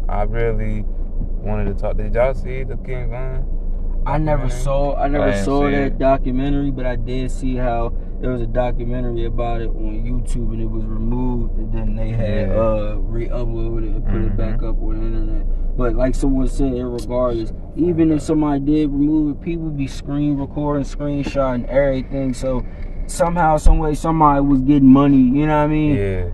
I really wanted to talk. Did y'all see the King Von? I never saw that documentary, but I did see how there was a documentary about it on YouTube and it was removed, and then they had re-uploaded it and put it back up on the internet. But like someone said, regardless, even if somebody did remove it, people be screen recording, screenshotting everything. So somehow, some way, somebody was getting money. You know what I mean? Yeah.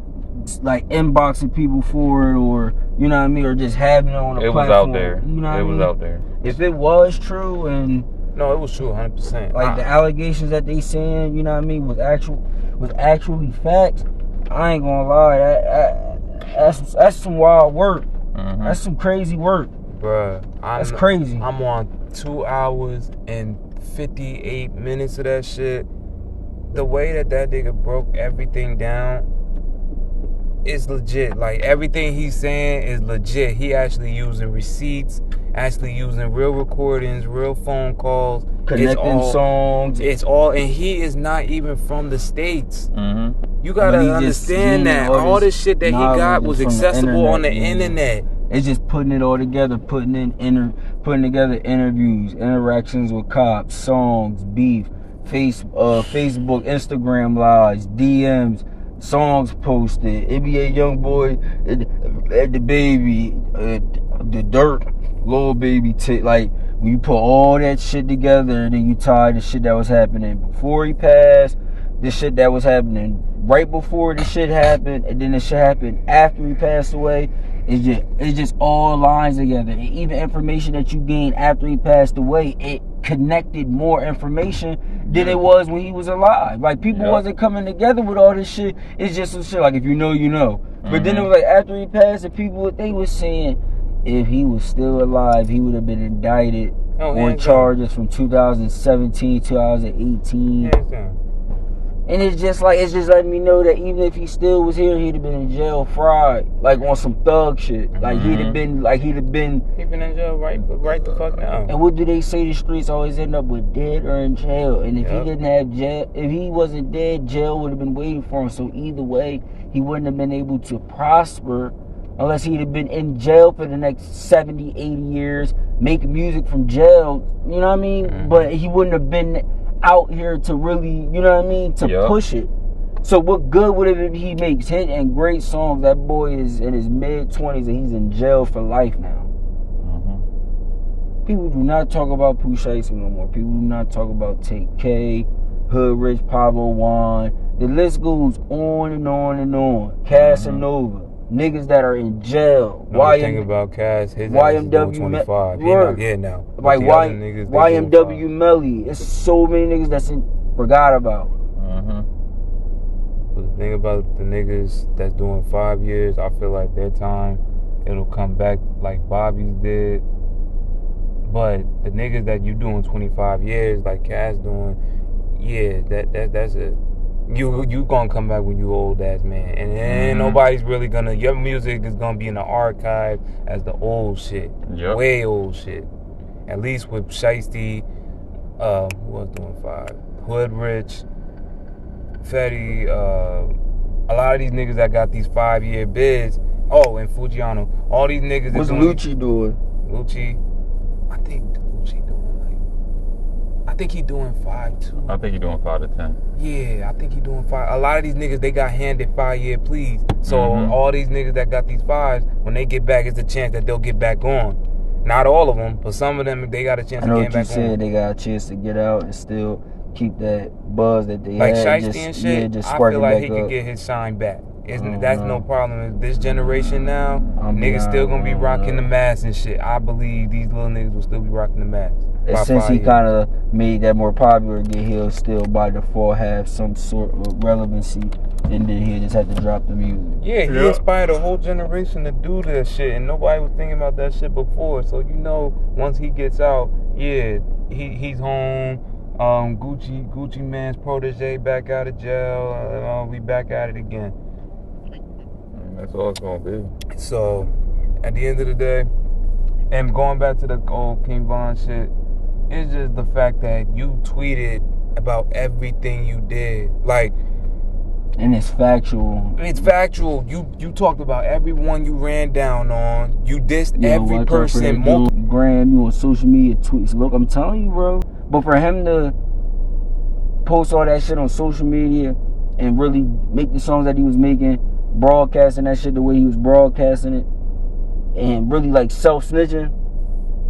Like inboxing people for it, or you know what I mean, or just having it on a platform. It was out there. You know what I mean? It was out there. If it was true, and no, it was true, 100%. Like the allegations that they saying, you know what I mean, was actually facts. I ain't gonna lie, that's some wild work. That's some crazy work, bruh. That's crazy. I'm on 2 hours and 58 minutes of that shit. The way that nigga broke everything down is legit. Like, everything he's saying is legit. He actually using receipts, actually using real recordings, real phone calls, connecting songs. It's all, and he is not even from the States. You gotta understand that all this shit that he got was accessible on the internet. It's just putting it all together, putting together interviews, interactions with cops, songs, beef, Facebook, Instagram lives, DMs, songs posted, NBA YoungBoy, the baby, the dirt, Lil Baby, like when you put all that shit together, then you tie the shit that was happening before he passed, the shit that was happening right before the shit happened, and then the shit happened after he passed away. It just all lines together. And even information that you gained after he passed away, it connected more information than it was when he was alive. Like, people wasn't coming together with all this shit. It's just some shit like, if you know, you know. But then it was like after he passed, the people, they was saying if he was still alive, he would have been indicted on charges from 2017, 2018. And it's just letting me know that even if he still was here, he'd have been in jail fried, like on some thug shit. Like he'd have been in jail right the fuck now. And what do they say? The streets always end up with dead or in jail. And if he didn't have jail, if he wasn't dead, jail would have been waiting for him. So either way, he wouldn't have been able to prosper unless he'd have been in jail for the next 70, 80 years, making music from jail. You know what I mean? But he wouldn't have been out here to really, you know what I mean, to push it. So what good would it be if he makes hit and great songs? That boy is in his mid-20s and he's in jail for life now. People do not talk about Pooh Shiesty no more. People do not talk about Take K, Hood Rich, Pablo Juan. The list goes on and on and on. Casanova. Niggas that are in jail. Why think about Cass? His YMW 25. He's not getting now. Like YMW Melly. It's so many niggas that's forgot about. But the thing about the niggas that's doing 5 years, I feel like their time, it'll come back like Bobby's did. But the niggas that you doing 25 years, like Cass doing, that's it. You gonna come back when you old ass man, and ain't nobody's really gonna. Your music is gonna be in the archive as the old shit, way old shit. At least with Shiesty, who was doing 5? Hood Rich, Fetty, a lot of these niggas that got these 5-year bids. Oh, and Fujiano, all these niggas. What's Lucci doing? Lucci, I think Lucci doing. I think he doing 5 too. I think he doing 5 to 10. Yeah, I think he doing 5. A lot of these niggas, they got handed 5-year pleas. So all these niggas that got these 5s, when they get back, it's a chance that they'll get back on. Not all of them, but some of them, they got a chance to get back on. I know what you said. They got a chance to get out and still keep that buzz that they like had. Like Shiesty and shit, I feel like he could get his shine back. That's no problem. This generation now, niggas still gonna be rocking the mask and shit. I believe these little niggas will still be rocking the mask. And since he kind of made that more popular again, he'll still by default have some sort of relevancy, and then he'll just have to drop the music. Yeah, he inspired a whole generation to do this shit, and nobody was thinking about that shit before. So once he gets out, he's home. Gucci Man's protege back out of jail. We back at it again. That's all it's gonna be. So, at the end of the day, and going back to the old King Von shit, it's just the fact that you tweeted about everything you did. Like, And it's factual. It's factual. You talked about everyone you ran down on. You dissed every person. Graham, you on social media tweets. Look, I'm telling you, bro. But for him to post all that shit on social media and really make the songs that he was making, broadcasting that shit the way he was broadcasting it, and really like self-snitching,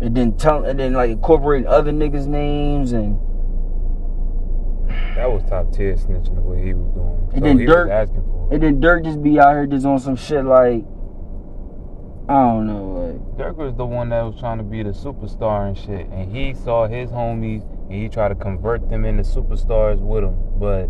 and then like incorporating other niggas' names, and that was top tier snitching the way he was doing. And so then he Dirk, was asking for it. And then Dirk just be out here just on some shit like, I don't know, like Dirk was the one that was trying to be the superstar and shit, and he saw his homies and he tried to convert them into superstars with him, but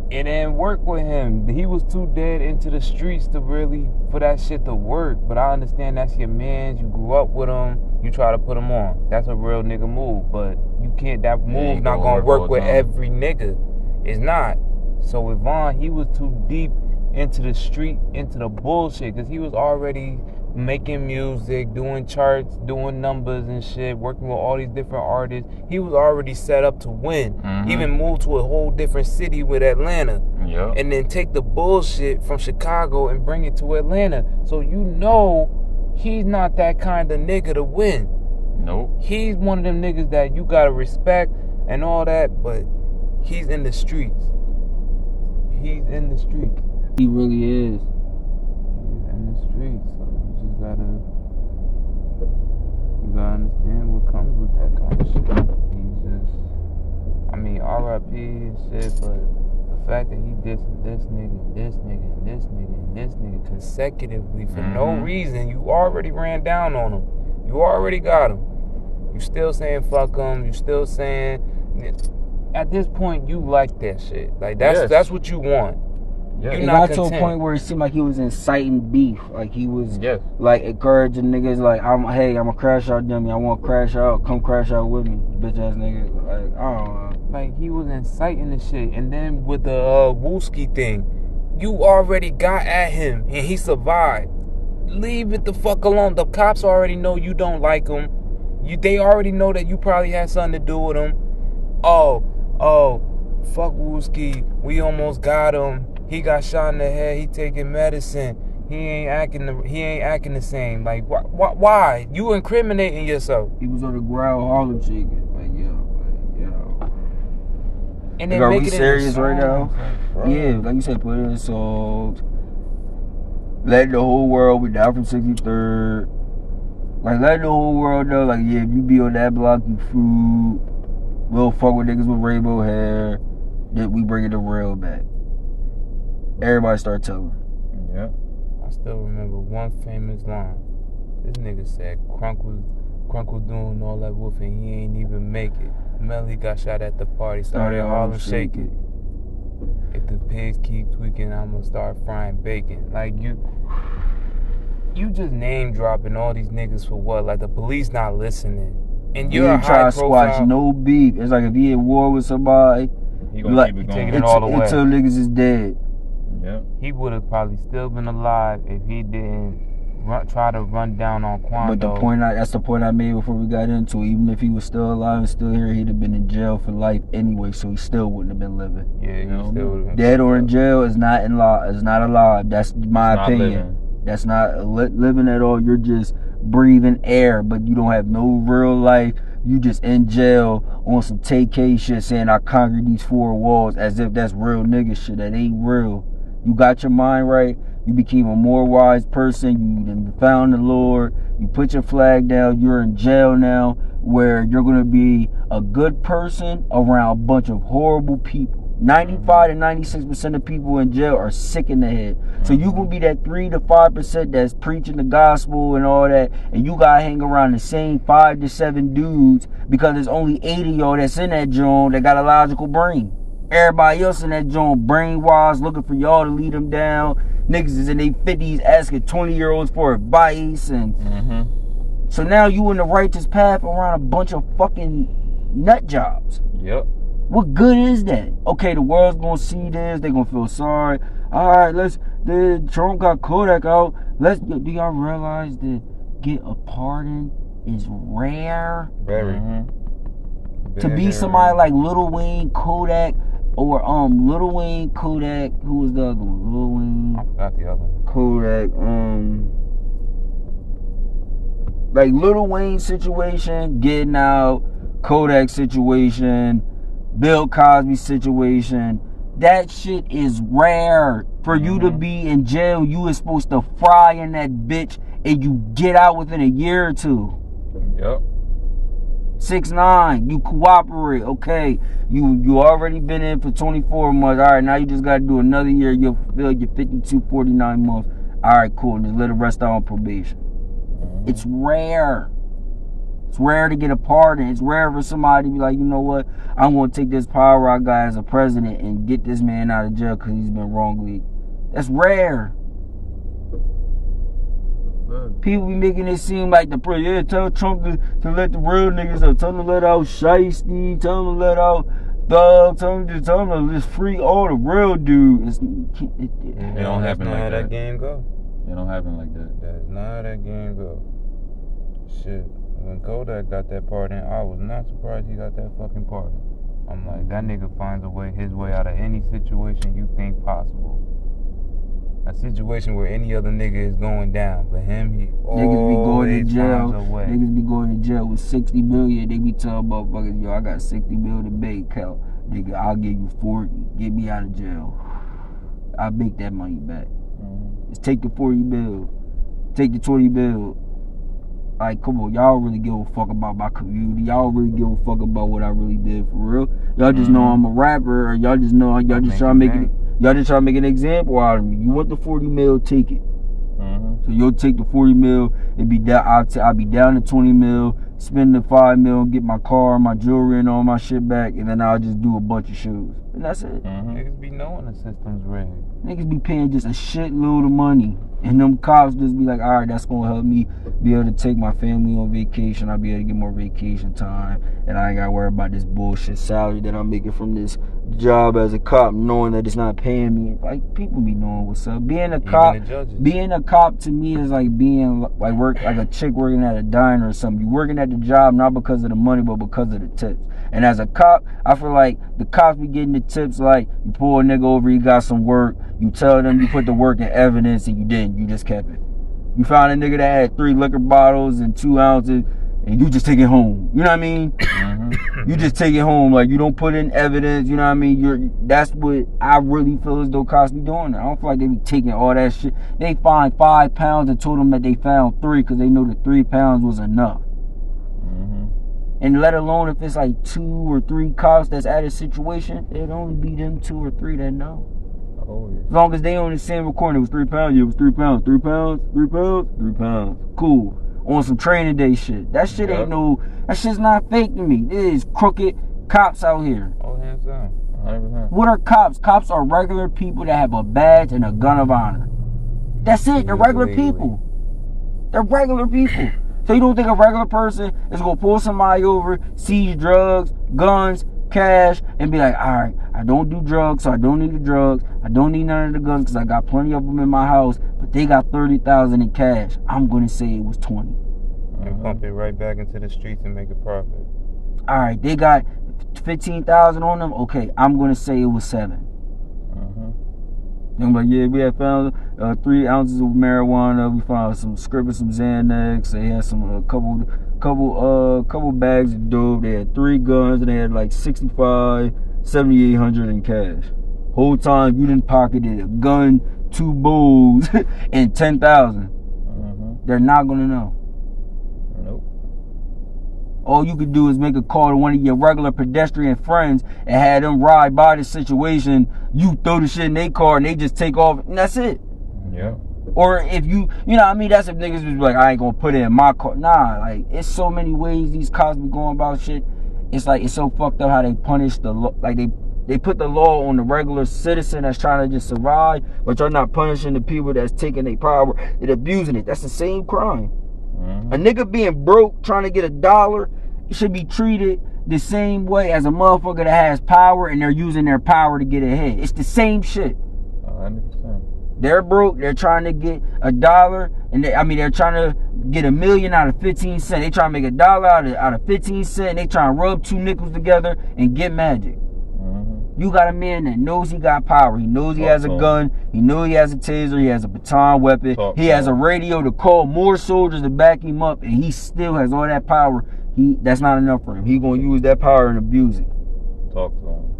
it didn't work with him. He was too dead into the streets to really for that shit to work. But I understand that's your man. You grew up with him. You try to put him on. That's a real nigga move. But you can't. That move not gonna work with every nigga. It's not. So with Von, he was too deep into the street, into the bullshit, because he was already making music, doing charts, doing numbers and shit, working with all these different artists. He was already set up to win. Mm-hmm. Even moved to a whole different city with Atlanta. Yep. And then take the bullshit from Chicago and bring it to Atlanta. So you know he's not that kind of nigga to win. Nope. He's one of them niggas that you gotta respect and all that, but he's in the streets. He's in the streets. He really is. He's in the streets. So you just gotta understand what comes with that kind of shit. He's just, I mean, RIP and shit, but the fact that he dissed this nigga, and this nigga, and this nigga, and this nigga consecutively for no reason, you already ran down on him. You already got him. You still saying fuck him. You still saying, at this point, you like that shit. Like, that's what you want. Yeah. It got to a point where it seemed like he was inciting beef. Like he was like encouraging niggas like, hey, I'm a crash out dummy. I want to crash out. Come crash out with me, bitch ass nigga. Like, I don't know. Like, he was inciting the shit. And then with the Wooski thing, you already got at him and he survived. Leave it the fuck alone. The cops already know you don't like him. They already know that you probably had something to do with him. Oh, fuck Wooski. We almost got him. He got shot in the head. He taking medicine. He ain't acting the same. Like, why? You incriminating yourself. He was on the ground Harlem shaking. Like, yo. And then make it serious right now. Like, yeah, like you said, put it in songs. Let the whole world be down from 63rd. Like, let the whole world know, like, yeah, if you be on that block, you food. We'll fuck with niggas with rainbow hair. That we bringing the real back. Everybody start telling. Yeah. I still remember one famous line. This nigga said Crunk was doing all that woofing. He ain't even make it. Melly got shot at the party. Started Harlem shaking. If the pigs keep tweaking, I'ma start frying bacon. Like, you just name dropping all these niggas for what? Like, the police not listening. And you're a high profile. Squash no beef. It's like if he at war with somebody, he gonna keep it going. Taking it all the way. Until niggas is dead. Yeah. He would have probably still been alive if he didn't try to run down on Quando. But that's the point I made before we got into it. Even if he was still alive and still here, he'd have been in jail for life anyway, so he still wouldn't have been living. Yeah, he still would have been dead or in jail is not alive. That's my opinion. Living. That's not living at all. You're just breathing air, but you don't have no real life. You just in jail on some TK shit saying I conquered these four walls as if that's real nigga shit. That ain't real. You got your mind right. You became a more wise person. You done found the Lord. You put your flag down. You're in jail now where you're going to be a good person around a bunch of horrible people. 95 to 96% of people in jail are sick in the head. So you gonna be that 3 to 5% that's preaching the gospel and all that, and you gotta hang around the same 5 to 7 dudes because there's only 8 of y'all that's in that joint that got a logical brain. Everybody else in that joint brainwashed, looking for y'all to lead them down. Niggas is in their 50s asking 20-year-olds for advice, and so now you in the righteous path around a bunch of fucking nut jobs. Yep. What good is that? Okay, the world's gonna see this. They gonna feel sorry. All right, Trump got Kodak out. Do y'all realize that get a pardon is rare? Very. To be somebody like Lil Wayne, Kodak, Or Lil Wayne, Kodak. Who was the other one? Lil Wayne. I forgot the other one. Kodak. Like Lil Wayne situation, Getting Out, Kodak situation, Bill Cosby situation. That shit is rare. For you to be in jail, you is supposed to fry in that bitch and you get out within a year or two. Yep. 6ix9ine, you cooperate, okay. You already been in for 24 months. All right, now you just got to do another year. You'll fulfill your 52, 49 months. All right, cool. Just let the rest out on probation. It's rare. It's rare to get a pardon. It's rare for somebody to be like, you know what? I'm going to take this power I got as a president and get this man out of jail because he's been wrongly. That's rare. People be making it seem like the president. Yeah, tell Trump to let the real niggas out. Tell him to let out Shiesty. Tell him to let out Thug. Tell him to just free all the real dudes. It don't happen like how that. Game go. It don't happen like that. That's not how that game go. Shit. When Kodak got that pardon, I was not surprised he got that fucking pardon. I'm like, that nigga finds his way out of any situation you think possible. A situation where any other nigga is going down, but him, he niggas be going to jail. finds a way. Niggas be going to jail with 60 million. They be telling motherfuckers, yo, I got 60 million bank account. Nigga, I'll give you 40. Get me out of jail. I'll make that money back. Just take the 40 bill. Take the 20 bill. Like, come on, y'all really give a fuck about my community. Y'all really give a fuck about what I really did for real. Y'all just know I'm a rapper, or y'all just know y'all just trying to make it. Y'all just trying to make an example out of me. You want the 40 mil, take it. So you'll take the 40 mil. It'd be down. I'll be down to 20 mil. Spend the 5 mil, get my car, my jewelry, and all my shit back, and then I'll just do a bunch of shows, and that's it. Niggas be knowing the system's rigged. Niggas be paying just a shitload of money, and them cops just be like, all right, that's gonna help me be able to take my family on vacation. I'll be able to get more vacation time, and I ain't gotta worry about this bullshit salary that I'm making from this job as a cop, knowing that it's not paying me. Like, people be knowing what's up. Being a cop to me is like being like a chick working at a diner or something. You working at the job not because of the money, but because of the tips. And as a cop, I feel like the cops be getting the tips. Like, you pull a nigga over, he got some work, you tell them you put the work in evidence, and you didn't. You just kept it. You found a nigga that had 3 liquor bottles and 2 ounces, and you just take it home. You know what I mean? You just take it home. Like, you don't put in evidence. You know what I mean? That's what I really feel as though cops be doing. I don't feel like they be taking all that shit. They find 5 pounds and told them that they found 3 because they knew that 3 pounds was enough. And let alone if it's like 2 or 3 cops that's at a situation, it'd only be them 2 or 3 that know. As long as they on the same recording, it was 3 pounds. Yeah, it was 3 pounds. 3 pounds. 3 pounds. 3 pounds. Cool. On some training day shit. That shit ain't no. That shit's not fake to me. It is crooked cops out here. Oh, hands down. 100%. What are cops? Cops are regular people that have a badge and a gun of honor. That's it. They're regular people. They're regular people. So you don't think a regular person is gonna pull somebody over, seize drugs, guns, cash, and be like, all right, I don't do drugs, so I don't need the drugs. I don't need none of the guns because I got plenty of them in my house, but they got 30,000 in cash. I'm gonna say it was 20. And pump it right back into the streets and make a profit. All right, they got 15,000 on them. Okay, I'm gonna say it was 7. I'm like, yeah, we had found 3 ounces of marijuana. We found some script of some Xanax. They had some couple bags of dope. They had 3 guns and they had like 7,800 in cash. Whole time you didn't pocketed a gun, 2 bowls, and 10,000. They're not gonna know. Nope. All you could do is make a call to one of your regular pedestrian friends and have them ride by the situation. You throw the shit in their car and they just take off, and that's it. Yeah. Or if you know what I mean, that's if niggas was like, I ain't gonna put it in my car. Nah, like, it's so many ways these cops be going about shit. It's like, it's so fucked up how they punish the law. Like, they put the law on the regular citizen that's trying to just survive, but you're not punishing the people that's taking their power and abusing it. That's the same crime. A nigga being broke trying to get $1 should be treated the same way as a motherfucker that has power and they're using their power to get ahead. It's the same shit. 100%. They're broke. They're trying to get $1, and they're trying to get $1 million out of 15 cents. They trying to make $1 out of 15 cents. And they trying to rub 2 nickels together and get magic. You got a man that knows he got power. He knows he has a gun. He knows he has a taser. He has a baton weapon. He has a radio to call more soldiers to back him up, and he still has all that power. That's not enough for him. He gonna use that power and abuse it. Talk to him.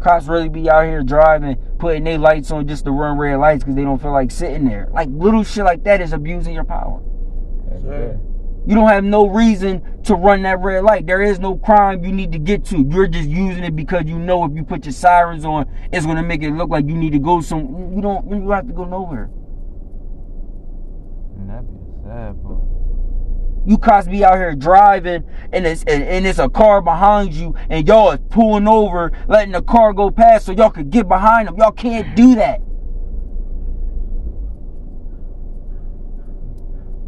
Cops really be out here driving, putting their lights on just to run red lights because they don't feel like sitting there. Like little shit like that is abusing your power. Sure. You don't have no reason to run that red light. There is no crime you need to get to. You're just using it because you know if you put your sirens on, it's gonna make it look like you need to go some. You have to go nowhere. And that'd be a sad part. You cops be out here driving and it's a car behind you and y'all is pulling over, letting the car go past so y'all could get behind them. Y'all can't do that.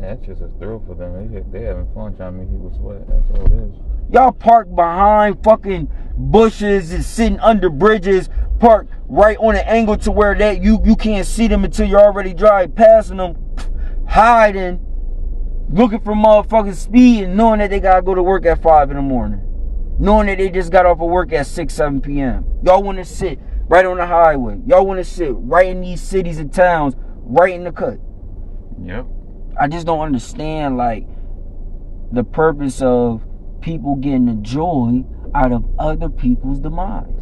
That's just a thrill for them. They having fun trying to make people sweat. That's all it is. Y'all park behind fucking bushes and sitting under bridges, park right on an angle to where that you can't see them until you're already driving passing them, hiding, looking for motherfucking speed and knowing that they gotta go to work at 5 in the morning. Knowing that they just got off of work at 6, 7 p.m. Y'all wanna sit right on the highway. Y'all wanna sit right in these cities and towns, right in the cut. Yep. I just don't understand, like, the purpose of people getting the joy out of other people's demise.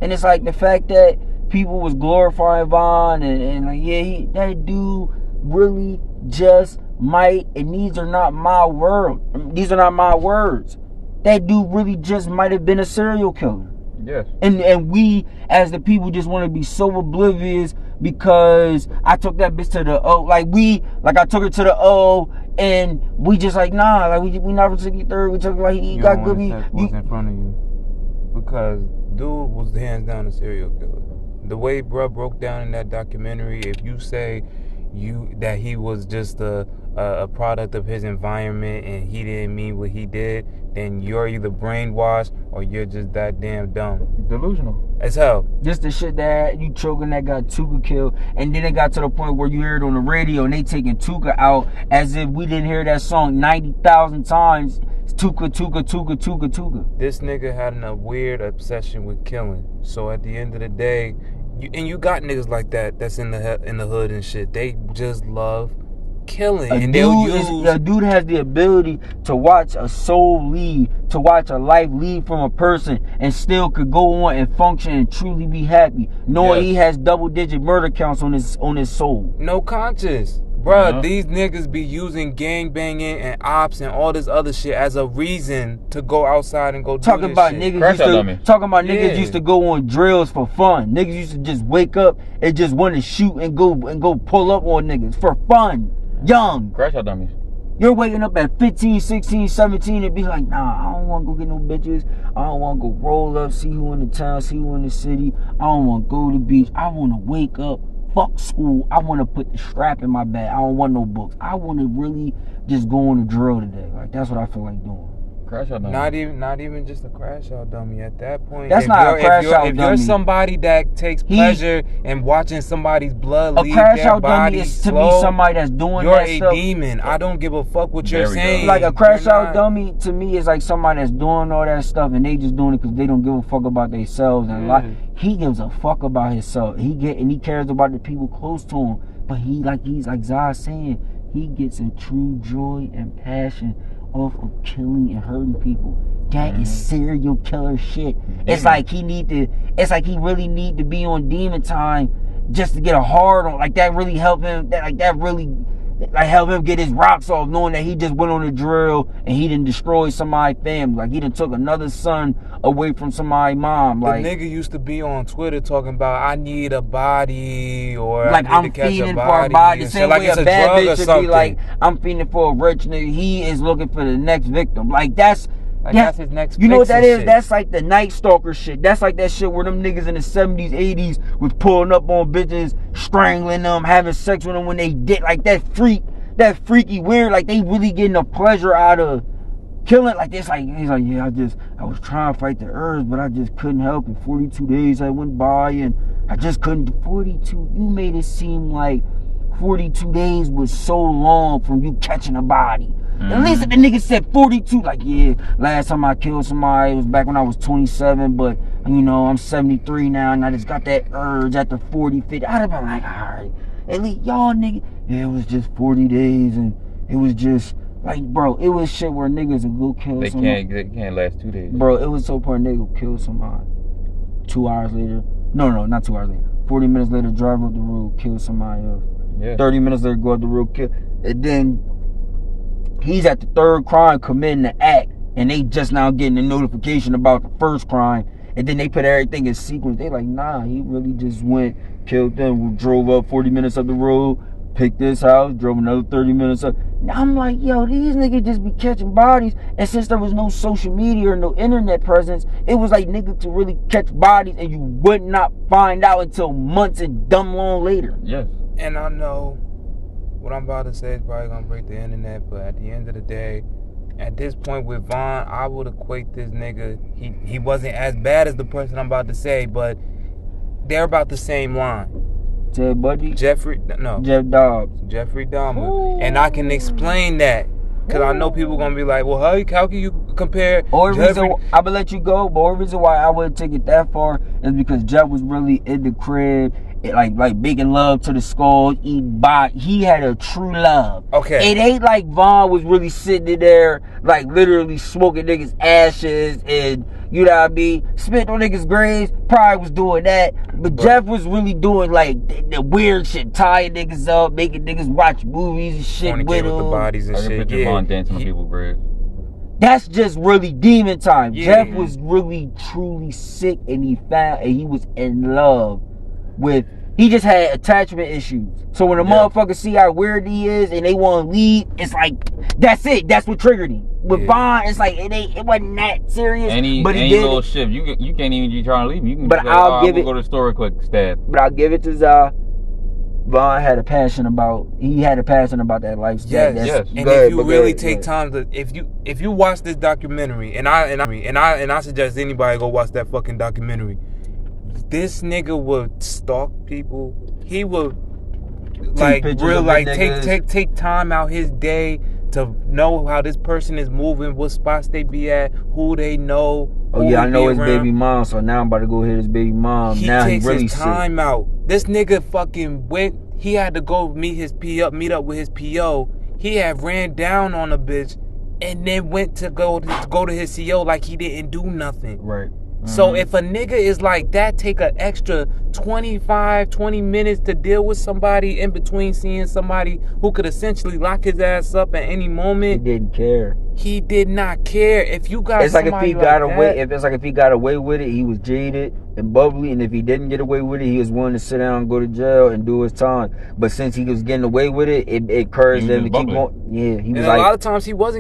And it's like the fact that people was glorifying Von and like, yeah, that dude really just might, and these are not my words. These are not my words. That dude really just might have been a serial killer. Yes. And we as the people just want to be so oblivious because I took that bitch to the O. Like I took her to the O and we just like, nah, like we never took it third. We took it like he got good. What's in front of you. Because dude was hands down a serial killer. The way bruh broke down in that documentary, if you say that he was just a product of his environment and he didn't mean what he did, then you're either brainwashed or you're just that damn dumb. Delusional. As hell. Just the shit that you choking that got Tuka killed, and then it got to the point where you hear it on the radio and they taking Tuka out as if we didn't hear that song 90,000 times. Tuka, Tuka, Tuka, Tuka, Tuka. This nigga had a weird obsession with killing. So at the end of the day, you got niggas like that's in the hood and shit. They just love killing, and a dude has the ability to watch a soul leave, to watch a life leave from a person, and still could go on and function and truly be happy, knowing he has double-digit murder counts on his soul. No conscience. Bruh, these niggas be using gangbanging and ops and all this other shit as a reason to go outside and go talking do this about shit. Niggas used to go on drills for fun. Niggas used to just wake up and just want to shoot and go pull up on niggas for fun. Young. Crash out dummies. You're waking up at 15, 16, 17 and be like, nah, I don't want to go get no bitches. I don't want to go roll up, see who in the town, see who in the city. I don't want to go to the beach. I want to wake up. Fuck school. I want to put the strap in my bag. I don't want no books. I want to really just go on a drill today. Like, that's what I feel like doing. Crash out dummy. Not even just a crash out dummy at that point. That's not a crash out dummy. If you're somebody that takes pleasure in watching somebody's blood leave their body, a crash out dummy is to me somebody that's doing that stuff. You're a demon. I don't give a fuck what you're saying. Like a crash out dummy to me is like somebody that's doing all that stuff and they just doing it because they don't give a fuck about themselves and he gives a fuck about himself. He cares about the people close to him. But he's like Zah saying, he gets a true joy and passion off of killing and hurting people. That is serial killer shit. It's like he really need to be on demon time just to get a hard on. Like that really help him. Help him get his rocks off, knowing that he just went on a drill and he didn't destroy somebody's family. Like he done took another son away from somebody's mom. Like the nigga used to be on Twitter talking about I need a body or like I need I'm to catch fiending a for a body. body. The same way a bad bitch should be like I'm fiending for a rich nigga. He is looking for the next victim. Like that's his next. You know what that is? That's like the Night Stalker shit. That's like that shit where them niggas in the 70s, 80s was pulling up on bitches, strangling them, having sex with them when they did. Like that freaky weird. Like they really getting a pleasure out of killing. Like this. Like he's like, yeah, I was trying to fight the urge, but I just couldn't help it. 42 days I went by and I just couldn't. 42. You made it seem like 42 days was so long from you catching a body. At least if the nigga said 42, like, yeah, last time I killed somebody, it was back when I was 27, but, you know, I'm 73 now, and I just got that urge at the 40, 50. I'd have been like, all right, at least y'all nigga, yeah, it was just 40 days, and it was just, like, bro, it was shit where niggas would go kill somebody. They can't last 2 days. Bro, it was so poor nigga would kill somebody. 2 hours later, no, not 2 hours later, 40 minutes later, drive up the road, kill somebody else. Yeah. 30 minutes later, go up the road, kill, and then he's at the third crime committing the act, and they just now getting the notification about the first crime, and then they put everything in sequence. They like, nah, he really just went, killed them, drove up 40 minutes up the road, picked this house, drove another 30 minutes up. Now I'm like, yo, these niggas just be catching bodies, and since there was no social media or no internet presence, it was like niggas to really catch bodies, and you would not find out until months and dumb long later. Yes. And I know what I'm about to say is probably gonna break the internet, but at the end of the day, at this point with Von, I would equate this nigga. He wasn't as bad as the person I'm about to say, but they're about the same line. Ted Bundy? Jeff Dahmer. Jeffrey Dahmer. Ooh. And I can explain that. Because I know people gonna be like, well, how can you compare Reason I would let you go, but the reason why I wouldn't take it that far is because Jeff was really in the crib, like making love to the skull, eating body. He had a true love. Okay. It ain't like Von was really sitting in there, like literally smoking niggas' ashes and, you know what I mean, spitting on niggas' graves. Probably was doing that. But Jeff was really doing like the weird shit, tying niggas up, making niggas watch movies and shit with the him. bodies and I can shit. picture Von dancing on people's graves. That's just really demon time. Yeah. Jeff was really truly sick, and he was in love with. He just had attachment issues. So when a motherfucker see how weird he is and they want to leave, it's like that's it. That's what triggered him. With Von, it's like it wasn't that serious. Any little shift, you can't even be trying to leave. You can. But be like, I'll go to the store quick, stab. But I'll give it to Zah. Von had a passion about that lifestyle. Yes. And if you really take time to, if you watch this documentary, and I suggest anybody go watch that fucking documentary. This nigga would stalk people. He would take time out his day to know how this person is moving, what spots they be at, who they know. Oh yeah, I know his baby mom, so now I'm about to go hit his baby mom. He now takes he really his time out. This nigga fucking went. He had to go meet up with his PO. He had ran down on a bitch, and then went to go to his CO like he didn't do nothing. Right. So if a nigga is like that, take an extra 20 minutes to deal with somebody in between seeing somebody who could essentially lock his ass up at any moment. He didn't care. He did not care. If you got it's like if he got away, that, if he got away with it, he was jaded and bubbly, and if he didn't get away with it, he was willing to sit down and go to jail and do his time. But since he was getting away with it, it encouraged him to keep going. Yeah, he was and a lot of times he was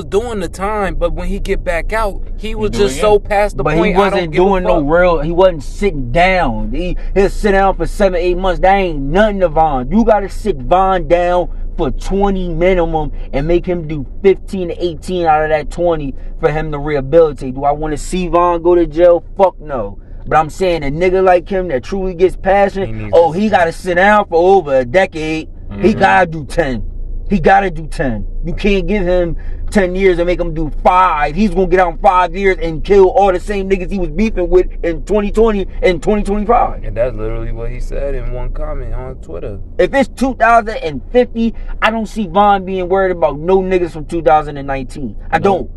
doing the time, but when he get back out, he was just so past the point. But he wasn't doing no real. He wasn't sitting down. He'll sit down for 7-8 months. That ain't nothing to Von. You gotta sit Von down for 20 minimum and make him do 15 to 18 out of that 20 for him to rehabilitate. Do I want to see Von go to jail? Fuck no. But I'm saying a nigga like him that truly gets passion, he gotta sit down for over a decade. Mm-hmm. He gotta do 10. He gotta do 10. You can't give him 10 years and make him do 5. He's gonna get out in 5 years and kill all the same niggas he was beefing with in 2020 and 2025. And that's literally what he said in one comment on Twitter. If it's 2050, I don't see Von being worried about no niggas from 2019. I don't.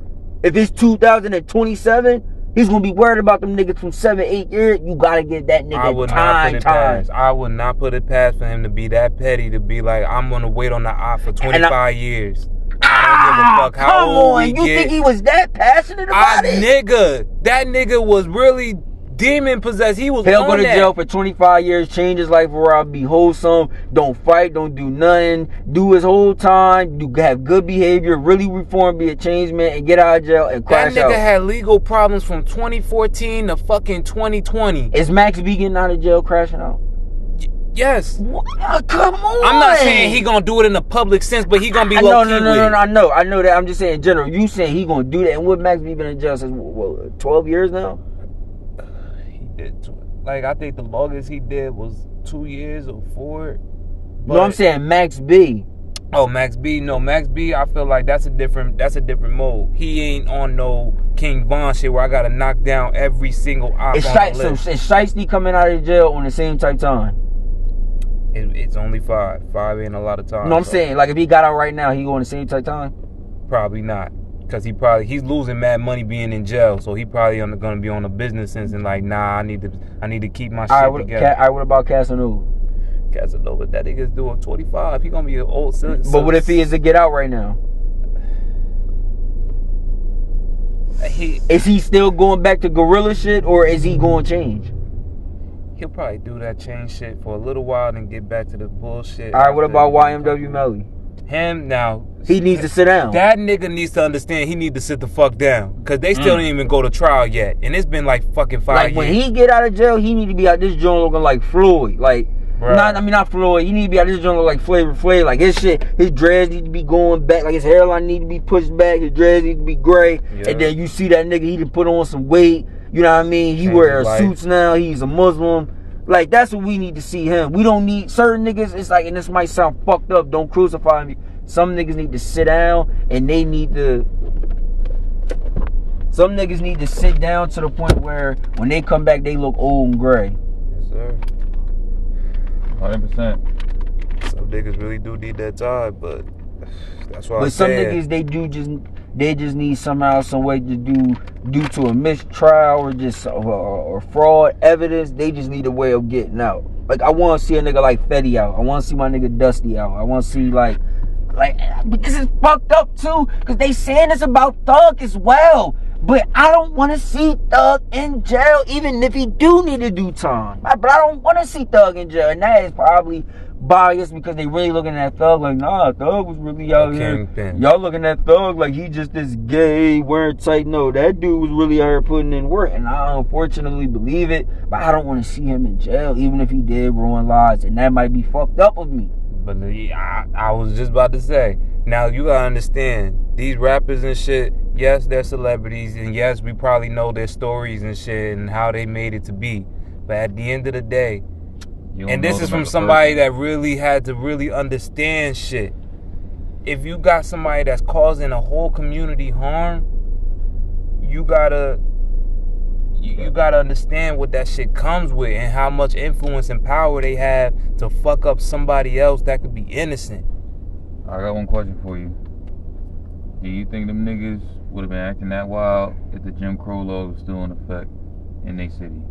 If it's 2027, he's gonna be worried about them niggas from 7-8 years. You gotta get that nigga time. I would not put it past for him to be that petty to be like, I'm gonna wait on the eye for 25 years. I don't give a fuck how old we get. You think he was that passionate about it? That nigga was really demon possessed. He was He'll go to jail for 25 years, change his life around, be wholesome, don't fight, don't do nothing, do his whole time, have good behavior, really reform, be a changed man, and get out of jail and crash out. That nigga had legal problems from 2014 to fucking 2020. Is Max B getting out of jail crashing out? Yes. Come on. I'm not saying he gonna do it in a public sense, but he gonna be low key. No. I know that. I'm just saying in general. You saying he gonna do that? And what Max B been in jail since 12 years now? He did. Like I think the longest he did was 2 years or 4. No, I'm saying Max B. Oh, Max B. No, Max B. I feel like that's a different mode. He ain't on no King Von shit where I gotta knock down every single op on the list. So is Shiesty coming out of jail on the same type time? It's only 5. 5 ain't a lot of time. No, I'm saying like if he got out right now, he going the same type time? Probably not, because he's losing mad money being in jail, so he probably gonna be on a business sense and like, nah, I need to keep my shit together. All right, what about Casanova? Casanova, that nigga's doing 25. He gonna be an old son. But what if he is to get out right now? Is he still going back to gorilla shit, or is he going to change? He'll probably do that change shit for a little while and get back to the bullshit. All right, what about YMW Melly? Him now. He needs to sit down. That nigga needs to understand he need to sit the fuck down, because they still didn't even go to trial yet, and it's been like fucking 5 years. Like when he get out of jail, he need to be out this joint looking like Floyd. Like not Floyd. He need to be out this joint looking like Flavor Flav. Like his shit, his dreads need to be going back. Like his hairline need to be pushed back. His dreads need to be gray. Yeah. And then you see that nigga, he done put on some weight. You know what I mean? He wears suits now. He's a Muslim. Like that's what we need to see him. We don't need certain niggas. It's like, and this might sound fucked up. Don't crucify me. Some niggas need to sit down, and they need to. Some niggas need to sit down to the point where when they come back, they look old and gray. Yes, sir. 100%. Some niggas really do need that time, but that's why. But some niggas they just need somehow, some way to due to a mistrial or just or fraud evidence. They just need a way of getting out. Like I want to see a nigga like Fetty out. I want to see my nigga Dusty out. I want to see like because it's fucked up too. Because they saying it's about Thug as well. But I don't want to see Thug in jail, even if he do need to do time. But I don't want to see Thug in jail. And that is probably biased because they really looking at Thug like, nah, Thug was really out here. Y'all looking at Thug like he just this gay, wearing tight. No, that dude was really out here putting in work. And I unfortunately believe it. But I don't want to see him in jail, even if he did ruin lives. And that might be fucked up of me. But I was just about to say, now you gotta understand, these rappers and shit, yes, they're celebrities, and yes, we probably know their stories and shit and how they made it to be. But at the end of the day, and this is from somebody that really had to really understand shit. If you got somebody that's causing a whole community harm, you gotta understand what that shit comes with and how much influence and power they have to fuck up somebody else that could be innocent. I got one question for you. Do you think them niggas would have been acting that wild if the Jim Crow law was still in effect in their city?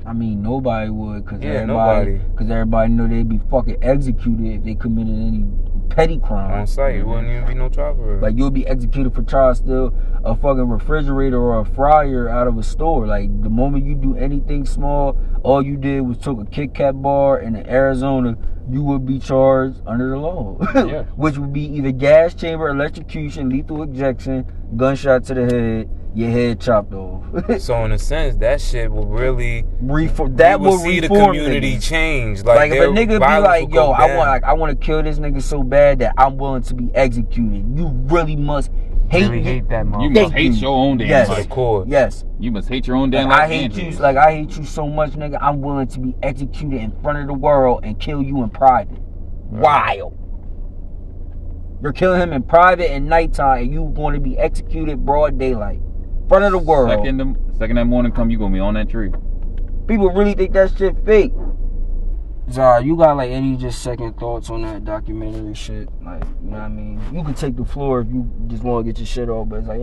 I mean, nobody would, because everybody know they'd be fucking executed if they committed any petty crime. On site, it wouldn't even be no trial for it. Like, you'll be executed for trying to steal a fucking refrigerator or a fryer out of a store. Like, the moment you do anything small, all you did was took a Kit Kat bar in Arizona, you would be charged under the law. Yeah. Which would be either gas chamber, electrocution, lethal ejection, gunshot to the head, your head chopped off. So in a sense, that shit will really see the community change. Like if a nigga be like, yo, I want to kill this nigga so bad that I'm willing to be executed. You really must hate that motherfucker. You must hate your own damn life. Of course. Yes. You must hate your own damn life. I hate you so much, nigga. I'm willing to be executed in front of the world and kill you in private. Right. Wild. You're killing him in private at nighttime, and you going to be executed broad daylight. Front of the world. Second that morning come, you gonna be on that tree. People really think that shit fake. Zahier, you got like any just second thoughts on that documentary shit? Like, you know what I mean? You can take the floor if you just want to get your shit off, but it's like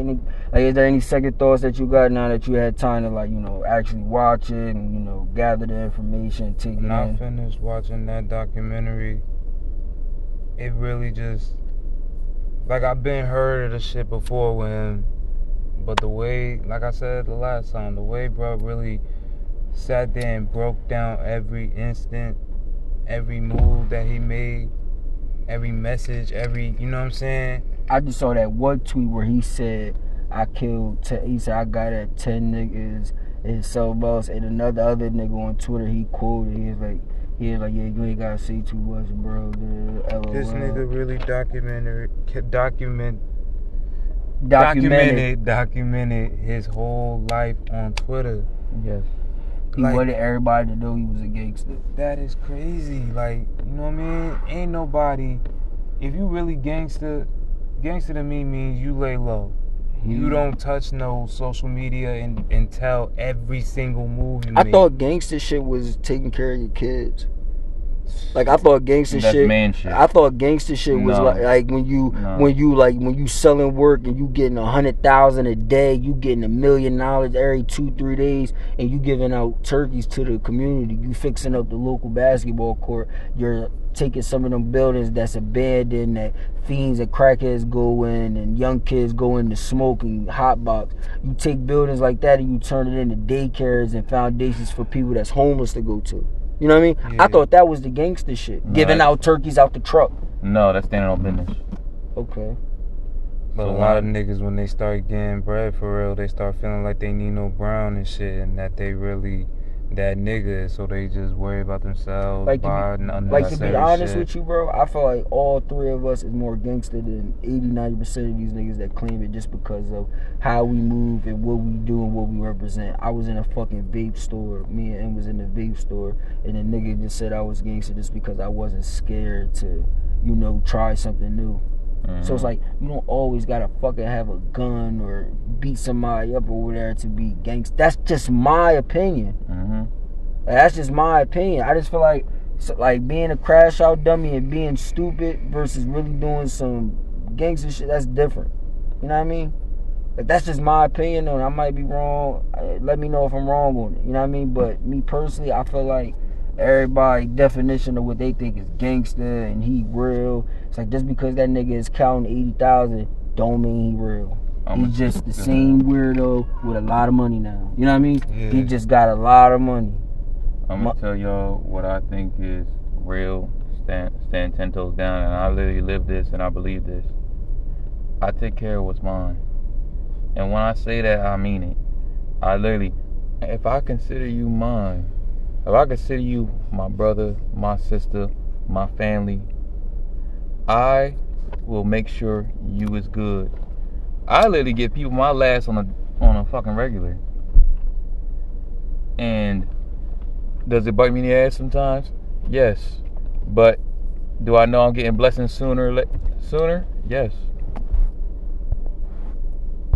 is there any second thoughts that you got now that you had time to like, you know, actually watch it and, you know, gather the information, take it in? When I finished watching that documentary, it really just, like, I've been heard of the shit before with him. But the way, like I said the last time, the way bro really sat there and broke down every instant, every move that he made, every message, you know what I'm saying? I just saw that one tweet where he said, he said, I got at 10 niggas and something else. And other nigga on Twitter, he quoted, he was like, yeah, you ain't gotta say too much, bro. LOL. This nigga really documented his whole life on Twitter. Yes. He wanted everybody to know he was a gangster. That is crazy. Like, you know what I mean? Ain't nobody. If you really gangster to me means you lay low. You don't touch no social media and tell every single move you make. I thought gangster shit was taking care of your kids. Like I thought gangster That's shit. man shit. I thought gangster shit was like when you selling work and you getting 100,000 a day, you getting $1 million every 2-3 days, and you giving out turkeys to the community. You fixing up the local basketball court. You're taking some of them buildings that's abandoned, that fiends and crackheads go in, and young kids go in to smoke and hotbox. You take buildings like that and you turn it into daycares and foundations for people that's homeless to go to. You know what I mean? Yeah. I thought that was the gangster shit. No, giving out turkeys out the truck. No, that's standing on business. Okay. But so a lot of niggas, when they start getting bread for real, they start feeling like they need no brown and shit, and that they really that nigga, so they just worry about themselves. Like to be honest with you, bro, I feel like all three of us is more gangster than 80-90% of these niggas that claim it just because of how we move and what we do and what we represent. I was in a fucking vape store. Me and M was in the vape store, and the nigga just said I was gangster just because I wasn't scared to, try something new. Mm-hmm. So it's like, you don't always gotta fucking have a gun or beat somebody up or whatever to be gangster. That's just my opinion. Mm-hmm. That's just my opinion. I just feel like being a crash out dummy and being stupid versus really doing some gangster shit, that's different. You know what I mean? Like, that's just my opinion on it. I might be wrong. Let me know if I'm wrong on it. You know what I mean? But me personally, I feel like everybody's definition of what they think is gangster and he real. It's like, just because that nigga is counting 80,000 don't mean he real. He's just the same weirdo with a lot of money now. You know what I mean? Yeah. He just got a lot of money. I'm gonna tell y'all what I think is real. Stand 10 toes down, and I literally live this and I believe this. I take care of what's mine. And when I say that, I mean it. I literally, if I consider you mine, if I consider you my brother, my sister, my family, I will make sure you is good. I literally give people my last on a fucking regular. And does it bite me in the ass sometimes? Yes. But do I know I'm getting blessings sooner? Yes.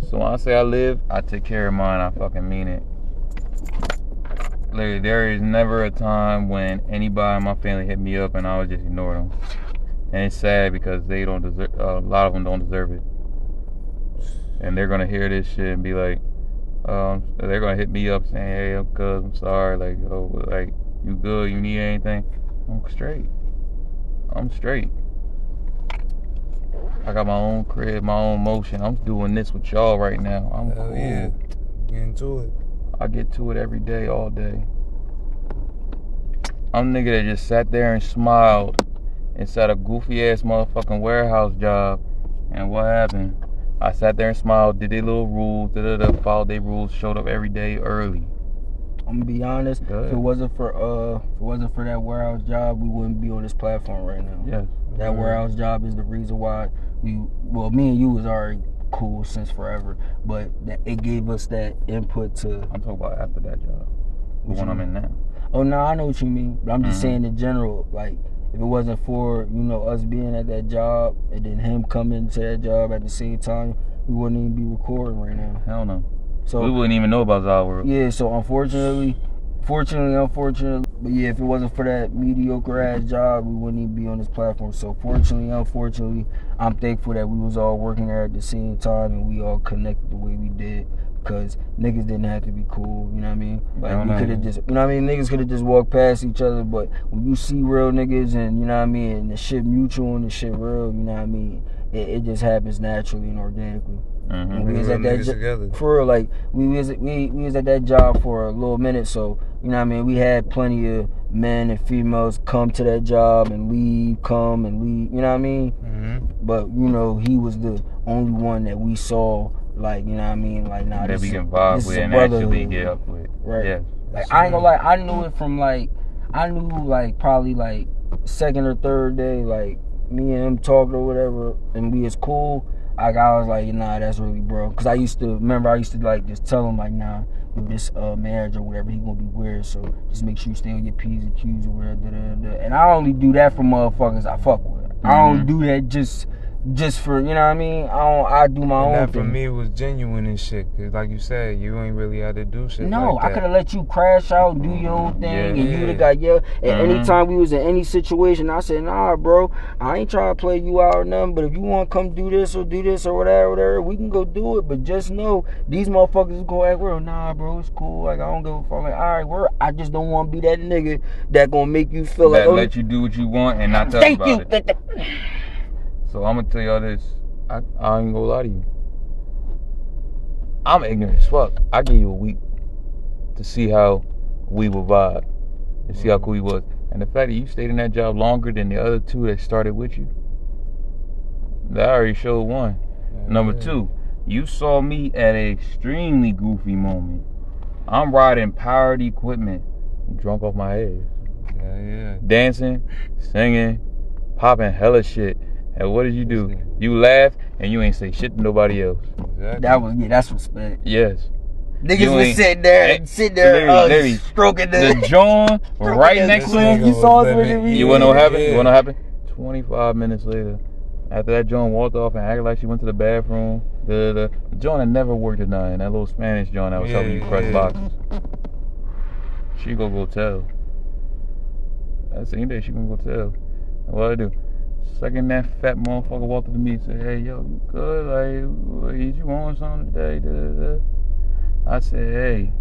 So when I say I live, I take care of mine. I fucking mean it. Literally, there is never a time when anybody in my family hit me up and I would just ignore them. And it's sad because they don't deserve. A lot of them don't deserve it. And they're gonna hear this shit and be like, they're gonna hit me up saying, "Hey, I'm sorry. Like, you good? You need anything?" I'm straight. I got my own crib, my own motion. I'm doing this with y'all right now. I'm cool. Yeah. Get into it. I get to it every day, all day. I'm a nigga that just sat there and smiled inside a goofy ass motherfucking warehouse job. And what happened? I sat there and smiled, did their little rules, followed their rules, showed up every day early. I'm gonna be honest. If it wasn't for that warehouse job, we wouldn't be on this platform right now. Yes. That warehouse job is the reason why me and you was already cool since forever, but it gave us that input to. I'm talking about after that job, the one I'm in now. Oh no, I know what you mean, but I'm just saying in general, like, if it wasn't for, us being at that job and then him coming to that job at the same time, we wouldn't even be recording right now. Hell no. So we wouldn't even know about Zahier. Yeah, so unfortunately, but yeah, if it wasn't for that mediocre ass job, we wouldn't even be on this platform. So unfortunately, I'm thankful that we was all working there at the same time and we all connected the way we did. Because niggas didn't have to be cool, you know what I mean? Like, we could have just, niggas could have just walked past each other, but when you see real niggas and, and the shit mutual and the shit real, you know what I mean? It just happens naturally and organically. Mm-hmm. And we was at that for real, like, we was at that job for a little minute, so, we had plenty of men and females come to that job and leave, come and leave, you know what I mean? Mm-hmm. But, he was the only one that we saw, like, you know what I mean? Like, nah, that we can vibe with and actually get up with. Right. Yeah. Like, I ain't gonna lie, I knew it from, probably, second or third day, like, me and him talked or whatever, and we was cool. I was like, nah, that's really bro. Because I used to, like, just tell him, like, nah, this manager or whatever, he gonna be weird. So just make sure you stay on your P's and Q's or whatever. And I only do that for motherfuckers I fuck with. I don't do that just for, you know what I mean? I do my own that thing. For me was genuine and shit. Cause like you said, you ain't really had to do shit. No, like I that. could have let you crash out and do your own thing, and you'd have got yelled. And anytime we was in any situation, I said, nah, bro, I ain't trying to play you out or nothing, but if you want to come do this or whatever, we can go do it. But just know, these motherfuckers is going to act real. Nah, bro, it's cool. Like, I don't give a fuck. Like, all right, I just don't want to be that nigga that going to make you feel that like... let you do what you want and not tell Thank about you. it. So I'm going to tell y'all this. I ain't gonna lie to you. I'm ignorant as fuck. I give you a week to see how we will vibe, to see how cool he was. And the fact that you stayed in that job longer than the other two that started with you, that already showed one. Number two, you saw me at an extremely goofy moment. I'm riding powered equipment, drunk off my ass. Dancing, singing, popping hella shit. And what did you do? You laughed and you ain't say shit to nobody else. Exactly. That's respect. Yes. Niggas was sitting there, literally, stroking the joint right next to him. You saw us when You wanna know what happened? You wanna know what happened? 25 minutes later, after that joint walked off and acted like she went to the bathroom, the joint that never worked at nothing, that little Spanish joint that was helping you press boxes. She go tell. That same day she gonna go tell. And what I do? Second that fat motherfucker walked up to me and said, hey, yo, you good? Like, you want something today? I said, hey,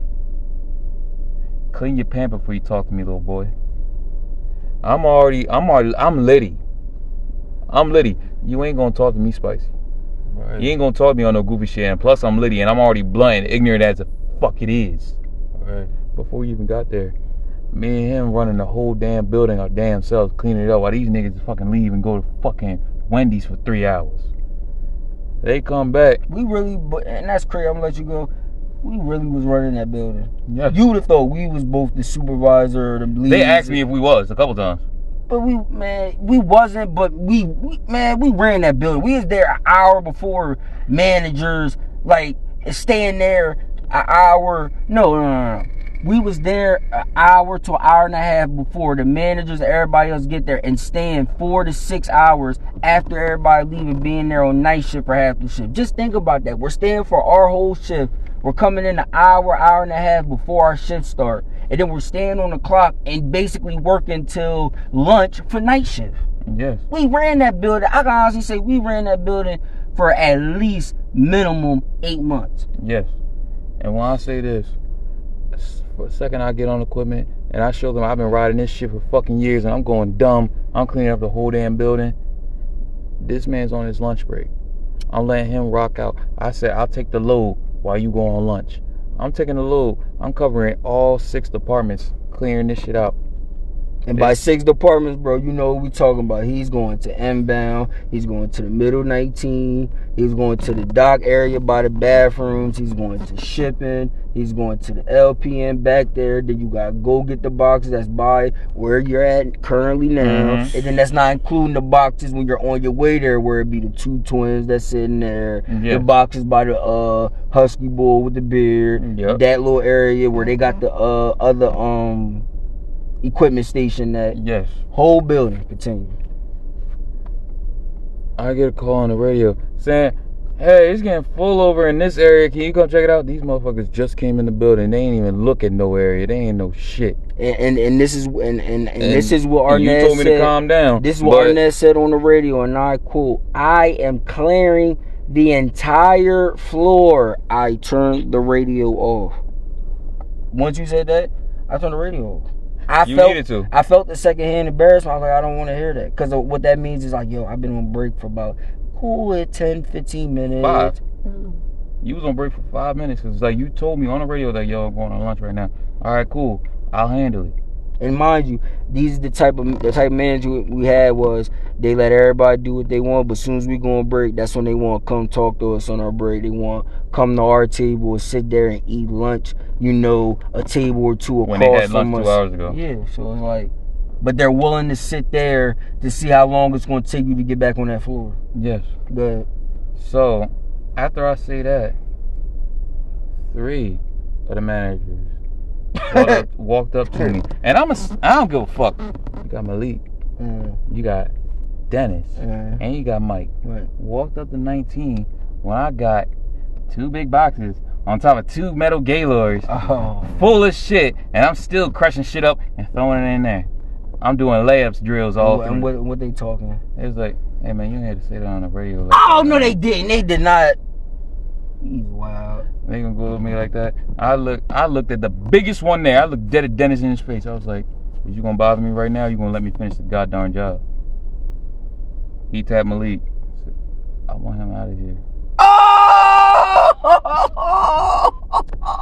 clean your pants before you talk to me, little boy. I'm litty. You ain't gonna talk to me spicy. Right. You ain't gonna talk to me on no goofy shit. And plus, I'm litty, and I'm already blunt and ignorant as the fuck it is. Right. Before we even got there, me and him running the whole damn building our damn selves, cleaning it up while these niggas fucking leave and go to fucking Wendy's for 3 hours. They come back. And that's crazy, I'm gonna let you go. We really was running that building. Yeah. You would have thought we was both the supervisor or the lead. They asked me if we was a couple times. But we wasn't, but we ran that building. We was there an hour before managers, like, staying there an hour. No. We was there an hour to an hour and a half before the managers and everybody else get there, and staying 4 to 6 hours after everybody leaving, being there on night shift for half the shift. Just think about that. We're staying for our whole shift. We're coming in an hour and a half before our shift start. And then we're staying on the clock and basically working till lunch for night shift. Yes. We ran that building. I can honestly say we ran that building for at least minimum 8 months. Yes. And when I say this, for a second I get on equipment and I show them I've been riding this shit for fucking years and I'm going dumb. I'm cleaning up the whole damn building. This man's on his lunch break. I'm letting him rock out. I said, I'll take the load while you go on lunch. I'm taking the load. I'm covering all 6 departments, clearing this shit out. And by 6 departments, bro, you know what we talking about. He's going to inbound. He's going to the middle 19. He's going to the dock area by the bathrooms. He's going to shipping. He's going to the LPN back there. Then you got to go get the boxes that's by where you're at currently now. Mm-hmm. And then that's not including the boxes when you're on your way there, where it be the 2 twins that's sitting there. Yeah. The boxes by the husky bull with the beard. Yep. That little area where they got the other equipment station. That whole building. Continue. I get a call on the radio saying, hey, it's getting full over in this area. Can you come check it out? These motherfuckers just came in the building. They ain't even look at no area. They ain't no shit. And this is this is what Arnez said. You told me to calm down. This is what Arnez said on the radio, and I quote, I am clearing the entire floor. I turned the radio off. Once you said that, I turned the radio off. Needed to. I felt the secondhand embarrassment. I was like, I don't want to hear that. Because what that means is like, yo, I've been on break for about 10, 15 minutes. 5. You was on break for 5 minutes. Because like you told me on the radio that, yo, I'm going on lunch right now. All right, cool. I'll handle it. And mind you, these the type of manager we had was they let everybody do what they want, but as soon as we go on break, that's when they want to come talk to us on our break. They want to come to our table and sit there and eat lunch, a table or two across when they had from lunch us. 2 hours ago. Yeah, so it's like, but they're willing to sit there to see how long it's going to take you to get back on that floor. Yes. Go ahead. So, after I say that, 3, of the managers walked up to me, and I don't give a fuck. You got Malik, you got Dennis, and you got Mike. Right. Walked up to 19 when I got 2 big boxes on top of 2 metal Gaylords full of shit, and I'm still crushing shit up and throwing it in there. I'm doing layups drills all through. And what they talking? It was like, hey man, you ain't had to say that on the radio. Like Oh that, no, man. they didn't. They did not. He's wild. They gonna go with me like that. I looked at the biggest one there. I looked dead at Dennis in his face. I was like, is you gonna bother me right now? Or you gonna let me finish the goddamn job? He tapped Malik. I said, I want him out of here.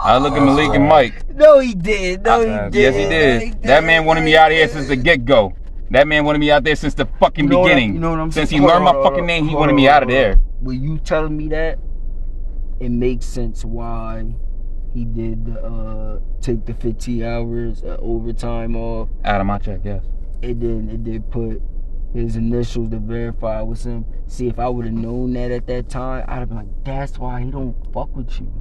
I look at Malik and Mike. No, he did. No, he did. Yes, he did. That man wanted me out of here since the get-go. That man wanted me out there since the fucking beginning. You know what I'm saying? Since he learned my fucking name, he wanted me out of there. With you telling me that, it makes sense why he did take the 15 hours overtime off. Out of my check, yes. It did put his initials to verify with him. See, if I would have known that at that time, I'd have been like, that's why he don't fuck with you.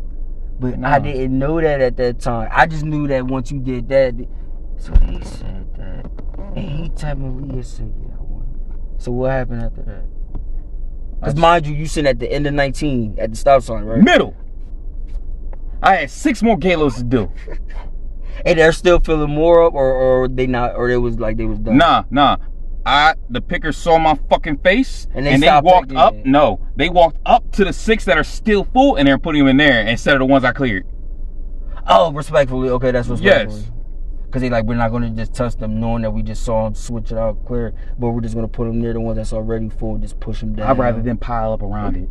But no. I didn't know that at that time. I just knew that once you did that. So he said that. And he told me, Leah said, yeah, I want it. So what happened after that? Because mind you sitting at the end of 19 at the stop sign, right? Middle. I had 6 more Galos to do. And they're still filling more up, or they not, or it was like they was done. Nah. The picker saw my fucking face, and they walked up. It. No, they walked up to the 6 that are still full, and they're putting them in there instead of the ones I cleared. Oh, respectfully. Okay, that's respectfully. Yes. Because they like, we're not going to just touch them knowing that we just saw them switch it out clear, but we're just going to put them near the ones that's already full and just push them down. I'd rather them pile up around it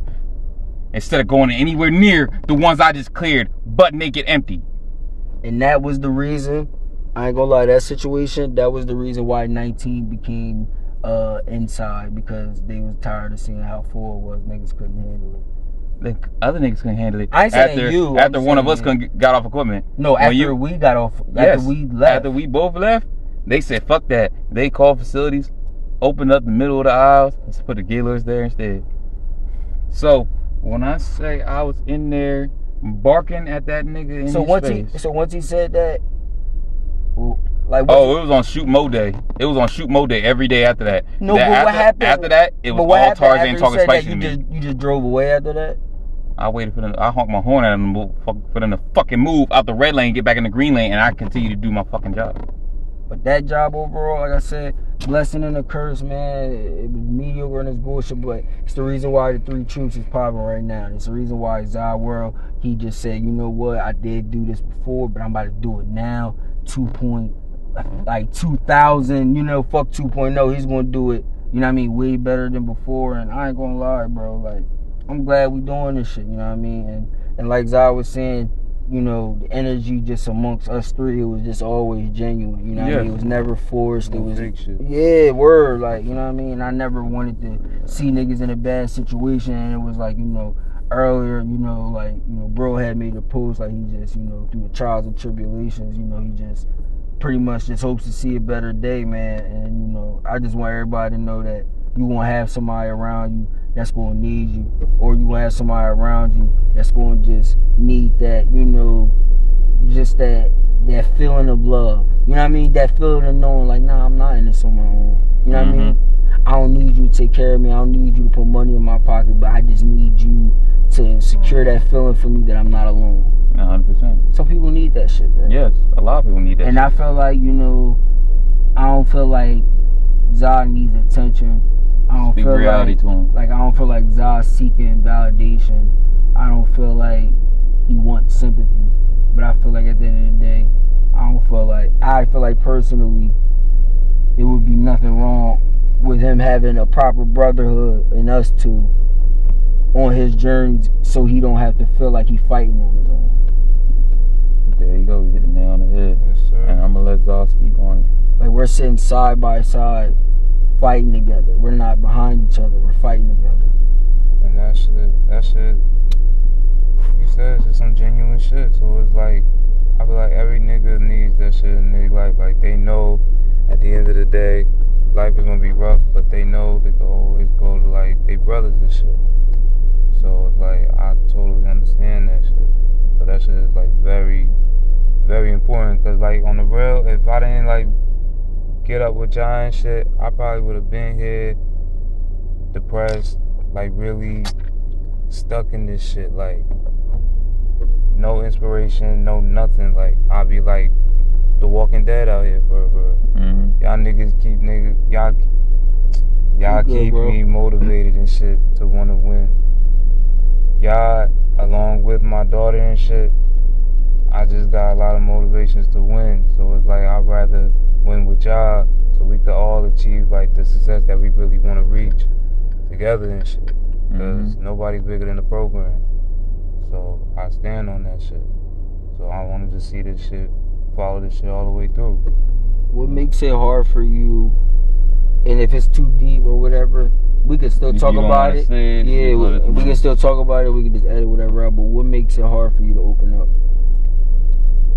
instead of going anywhere near the ones I just cleared, butt naked empty. And that was the reason, I ain't gonna lie, that situation, that was the reason why 19 became inside, because they was tired of seeing how full it was. Niggas couldn't handle it. The other niggas couldn't handle it. I ain't saying you. After one of us got off equipment. No, after we got off. Yes, after we left. After we both left, they said, fuck that. They called facilities, opened up the middle of the aisles, and put the Gaylords there instead. So, when I say I was in there barking at that nigga in his face. So once he said that, like, it was on shoot mode day. It was on shoot mode day every day after that. No, but what happened? After that, it was all Tarzan talking spicy to me. You just drove away after that? I waited for them. I honked my horn at them for them to fucking move out the red lane, get back in the green lane, and I continue to do my fucking job. But that job overall, like I said, blessing and a curse, man. It was mediocre and it's bullshit, but it's the reason why the 3 Troops is popping right now. It's the reason why Zahier World, he just said, you know what, I did do this before, but I'm about to do it now. 2000, fuck 2.0. He's gonna do it, you know what I mean, way better than before. And I ain't gonna lie, bro, like, I'm glad we doing this shit, you know what I mean? And like Zahier was saying, you know, the energy just amongst us 3, it was just always genuine, you know what I mean? It was never forced. It was, yeah, word, like, you know what I mean? I never wanted to see niggas in a bad situation, and it was like, you know, earlier, you know, like, you know, bro had made a post, like, he just, you know, through the trials and tribulations, you know, he just pretty much just hopes to see a better day, man. And, you know, I just want everybody to know that you won't have somebody around you that's going to need you, or you will have somebody around you that's going to just need that, you know, just that feeling of love. You know what I mean? That feeling of knowing, like, nah, I'm not in this on my own. You know what I mean? I don't need you to take care of me. I don't need you to put money in my pocket, but I just need you to secure that feeling for me that I'm not alone. 100%. Some people need that shit, bro. Yes, a lot of people need that and shit. I feel like, you know, I don't feel like Zahier needs attention. I don't Speak feel reality to him. Like, I don't feel like Zah's seeking validation. I don't feel like he wants sympathy. But I feel like at the end of the day, I feel like personally, it would be nothing wrong with him having a proper brotherhood and us 2 on his journeys, so he don't have to feel like he's fighting on his own. There you go, you hit the nail on the head. Yes, sir. And I'm gonna let Zaw speak on it. Like, we're sitting side by side, fighting together. We're not behind each other. We're fighting together. And that shit, you said it's just some genuine shit. So it's like, I feel like every nigga needs that shit in their life. Like, they know at the end of the day, life is gonna be rough, but they know they can always go to, like, they brothers and shit. So it's like, I totally understand that shit. So that shit is, like, very I didn't like get up with y'all and shit, I probably would have been here depressed, like really stuck in this shit, like no inspiration, no nothing. Like I'd be like The Walking Dead out here for y'all niggas keep y'all keep me motivated and shit to want to win. Y'all, along with my daughter and shit, I just got a lot of motivations to win. So it's like I'd rather win with y'all so we could all achieve like the success that we really want to reach together and shit. Because nobody's bigger than the program. So I stand on that shit. So I wanted to see this shit, follow this shit all the way through. What makes it hard for you? And if it's too deep or whatever, we can still talk about it. Yeah, we can still talk about it. We can just edit whatever out. But what makes it hard for you to open up?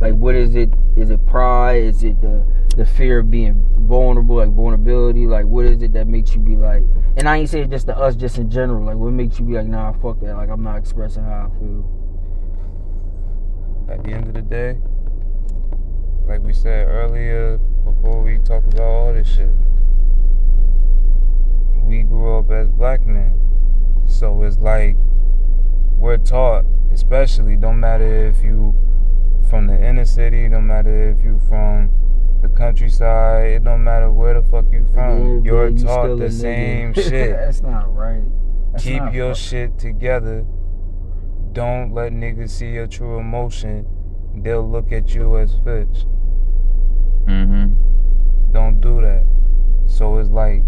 Like, what is it? Is it pride? Is it the fear of being vulnerable, like vulnerability? Like, what is it that makes you be like? And I ain't saying just to us, just in general. Like, what makes you be like, nah, fuck that. Like, I'm not expressing how I feel. At the end of the day, like we said earlier, before we talked about all this shit, we grew up as black men. So it's like we're taught, especially, don't matter if you from the inner city, no matter if you from the countryside, it don't matter where the fuck you from. You're taught the same shit. That's not right. Keep your shit together. Don't let niggas see your true emotion. They'll look at you as bitch. Don't do that. So it's like,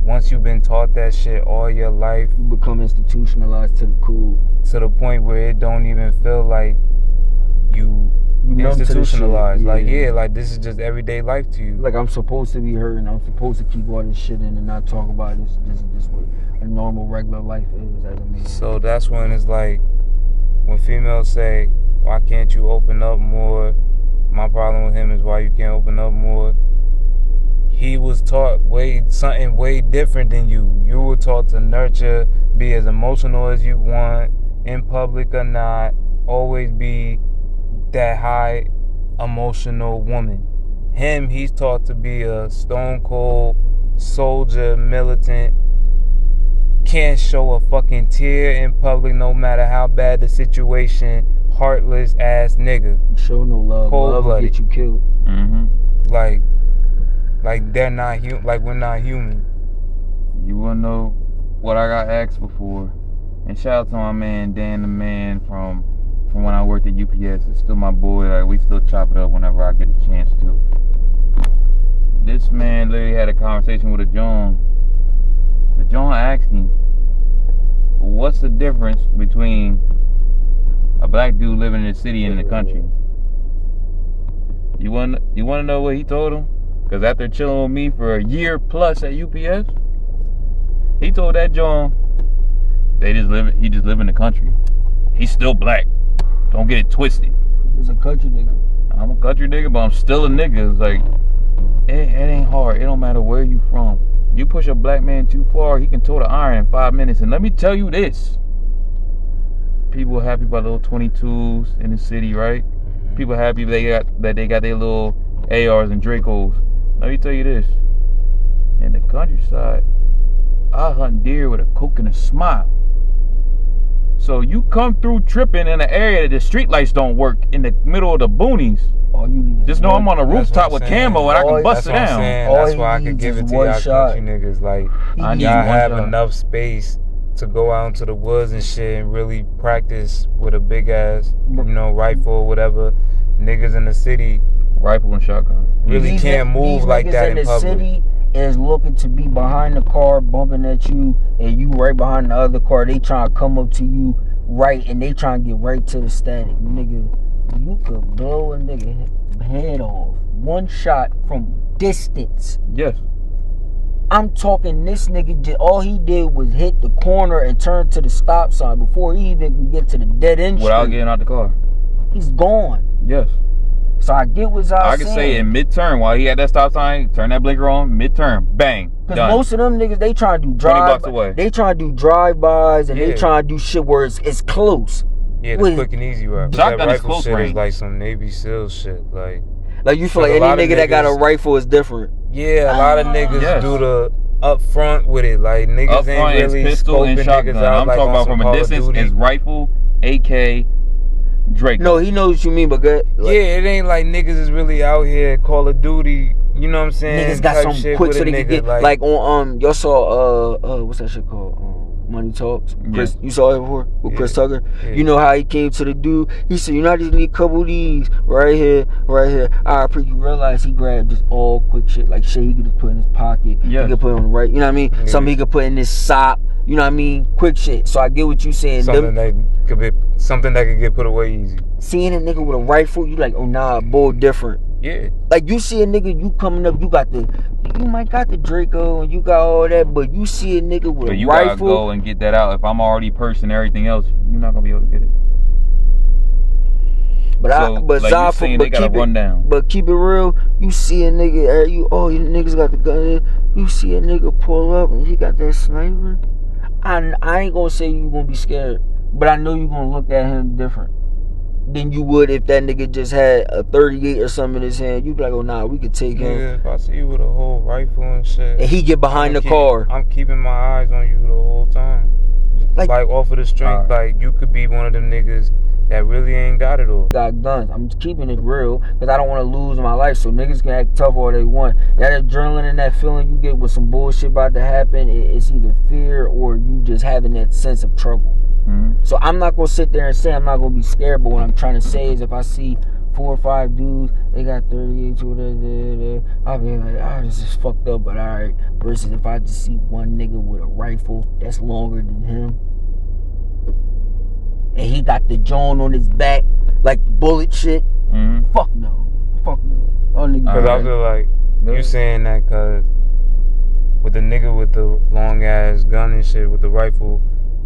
once you've been taught that shit all your life, you become institutionalized to the cool. To the point where it don't even feel like you institutionalized. Like, like this is just everyday life to you. Like, I'm supposed to be hurting. I'm supposed to keep all this shit in and not talk about it. This is what a normal, regular life is as a man. So that's when it's like, when females say, why can't you open up more? My problem with him is why you can't open up more. He was taught something way different than you. You were taught to nurture, be as emotional as you want, in public or not, always be that high emotional woman. Him, he's taught to be a stone cold soldier, militant, can't show a fucking tear in public no matter how bad the situation, heartless ass nigga. Show no love. Love will get you killed. Like they're not human. Like we're not human. You wanna know what I got asked before? And shout out to my man Dan, the man from when I worked at UPS. It's still my boy. Like, we still chop it up whenever I get a chance to. This man literally had a conversation with a John. The John asked him, "What's the difference between a black dude living in the city and in the country?" You wanna know what he told him? Because after chilling with me for a year plus at UPS, he told that John, he just live in the country. He's still black. Don't get it twisted. He's a country nigga. I'm a country nigga, but I'm still a nigga. It's like, it ain't hard. It don't matter where you from. You push a black man too far, he can tow the iron in 5 minutes. And let me tell you this. People are happy about little 22s in the city, right? People are happy that they got their little ARs and Dracos. Let me tell you this. In the countryside, I hunt deer with a Coke and a smile. So you come through tripping in an area that the street lights don't work in the middle of the boonies. Just know I'm on a rooftop with camo and I can bust it down. That's why I can give it to y'all country niggas. Like, y'all have enough space to go out into the woods and shit and really practice with a big ass, rifle or whatever. Niggas in the city, rifle and shotgun, really can't move like that in public. City is looking to be behind the car, bumping at you, and you right behind the other car. They trying to come up to you right, and they trying to get right to the static. Nigga, you could blow a nigga head off. One shot from distance. Yes. I'm talking this nigga, all he did was hit the corner and turn to the stop sign before he even can get to the dead end street. Without getting out the car. He's gone. Yes. So I get what I can say in mid-turn, while he had that stop sign, turn that blinker on, mid-turn, bang, because most of them niggas, they trying to do 20 blocks away. They trying to do drive-bys and they trying to do shit where it's close. Yeah, the quick and easy route. Shotgun that is close shit range. Is like some Navy SEAL shit. Like, Like you feel like Cause a lot any of nigga that got a niggas- rifle is different. Yeah, a lot of niggas Yes. do the up front with it. Like niggas Up ain't front really is pistol and scoping shotgun. niggas out I'm like talking on about some from a Call of distance. Duty. It's rifle, AK, Draco. No, he knows what you mean, but good. Like, Yeah, it ain't like niggas is really out here Call of Duty. You know what I'm saying? niggas got Type something shit quick with so a they can nigga, get like on y'all saw what's that shit called? Money Talks. Chris, you saw it before with Chris Tucker. Yeah. You know how he came to the dude. He said, "You know, I just need a couple of these right here, right here." You realize he grabbed just all quick shit, like shit he could just put in his pocket. Yes. He could put it on the right. You know what I mean? Yeah. Something he could put in his sock. You know what I mean? Quick shit. So I get what you saying. Something that could get put away easy. Seeing a nigga with a rifle, you like, oh nah, bull different. Yeah. Like you see a nigga, you coming up, you might got the Draco and you got all that, but you see a nigga with But a you rifle. gotta go and get that out. If I'm already pursing everything else, you're not gonna be able to get it. They gotta run down. But keep it real, you see a nigga, you niggas got the gun. You see a nigga pull up and he got that sniper. I ain't gonna say you gonna be scared, but I know you gonna look at him different than you would if that nigga just had a 38 or something in his hand. You be like, oh nah, we could take him. Nigga, if I see you with a whole rifle and shit, And he get behind the car. I'm keeping my eyes on you the whole time. Like off of the strength, like you could be one of them niggas that really ain't got it all. Got guns. I'm just keeping it real because I don't want to lose my life. So niggas can act tough all they want. That adrenaline and that feeling you get with some bullshit about to happen, it's either fear or you just having that sense of trouble. Mm-hmm. So I'm not gonna sit there and say I'm not gonna be scared, but what I'm trying to say is if I see 4 or 5 dudes, they got 38, I'll be like, this is fucked up, but alright. Versus if I just see one nigga with a rifle that's longer than him, and he got the joint on his back, like the bullet shit. Mm-hmm. Fuck no. Oh, nigga. Cause I feel like you saying that cause with the nigga with the long ass gun and shit with the rifle,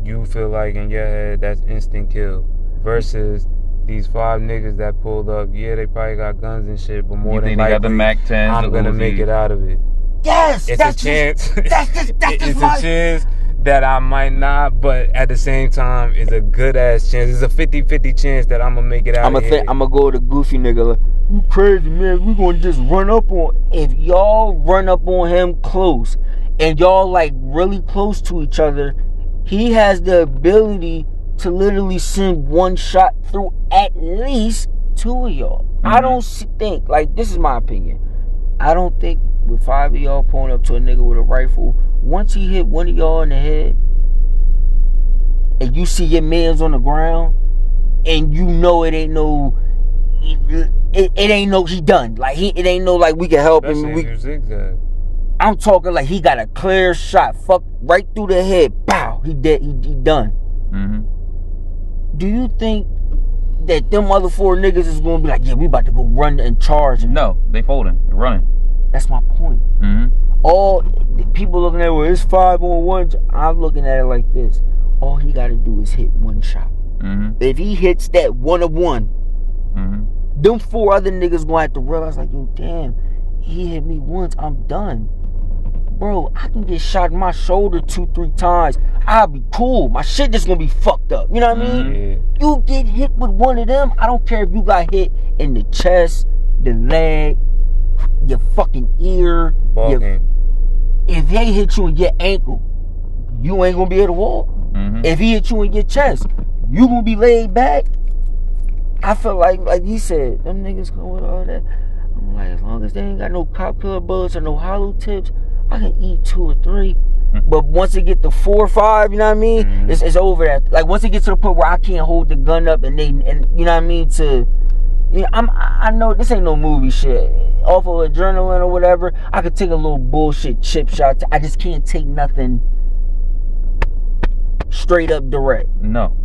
you feel like in your head that's instant kill. Versus these 5 niggas that pulled up, they probably got guns and shit, but more than likely, got the Mac 10s, I'm gonna make it out of it. Yes, It's a chance. It's a chance that I might not, but at the same time, it's a good ass chance. It's a 50-50 chance that I'm gonna make it out of here. I'm gonna go to goofy nigga. Like, you crazy, man? We gonna just run up on. If y'all run up on him close, and y'all like really close to each other, he has the ability to literally send one shot through at least 2 of y'all. Mm-hmm. I don't think, like, this is my opinion. I don't think with 5 of y'all pulling up to a nigga with a rifle, once he hit one of y'all in the head, and you see your man's on the ground, and you know it ain't no, it ain't no he done. Like it ain't no like we can help him. You zigzag. I'm talking like he got a clear shot, fuck right through the head. Pow, he dead. He done. Mm-hmm. Do you think that them other 4 niggas is gonna be like, yeah, we about to go run and charge him? No, they folding, they're running. That's my point. Mm-hmm. All people looking at it, well, it's 5 on 1. I'm looking at it like this. All he got to do is hit one shot. Mm-hmm. If he hits that 1 of 1, mm-hmm. them 4 other niggas gonna have to realize, like, yo, damn, he hit me once, I'm done. Bro, I can get shot in my shoulder 2-3 times. I'll be cool. My shit just gonna be fucked up. You know what I mean? Yeah. You get hit with one of them, I don't care if you got hit in the chest, the leg, your fucking ear. If they hit you in your ankle, you ain't gonna be able to walk. Mm-hmm. If he hit you in your chest, you gonna be laid back. I feel like he said, them niggas come with all that. I'm like, as long as they ain't got no cop killer bullets or no hollow tips, I can eat 2 or 3. But once it get to 4 or 5, you know what I mean? Mm-hmm. It's over that. Like once it gets to the point where I can't hold the gun up and you know what I mean, I know this ain't no movie shit. Off of adrenaline or whatever, I could take a little bullshit chip shot. I just can't take nothing straight up direct. No.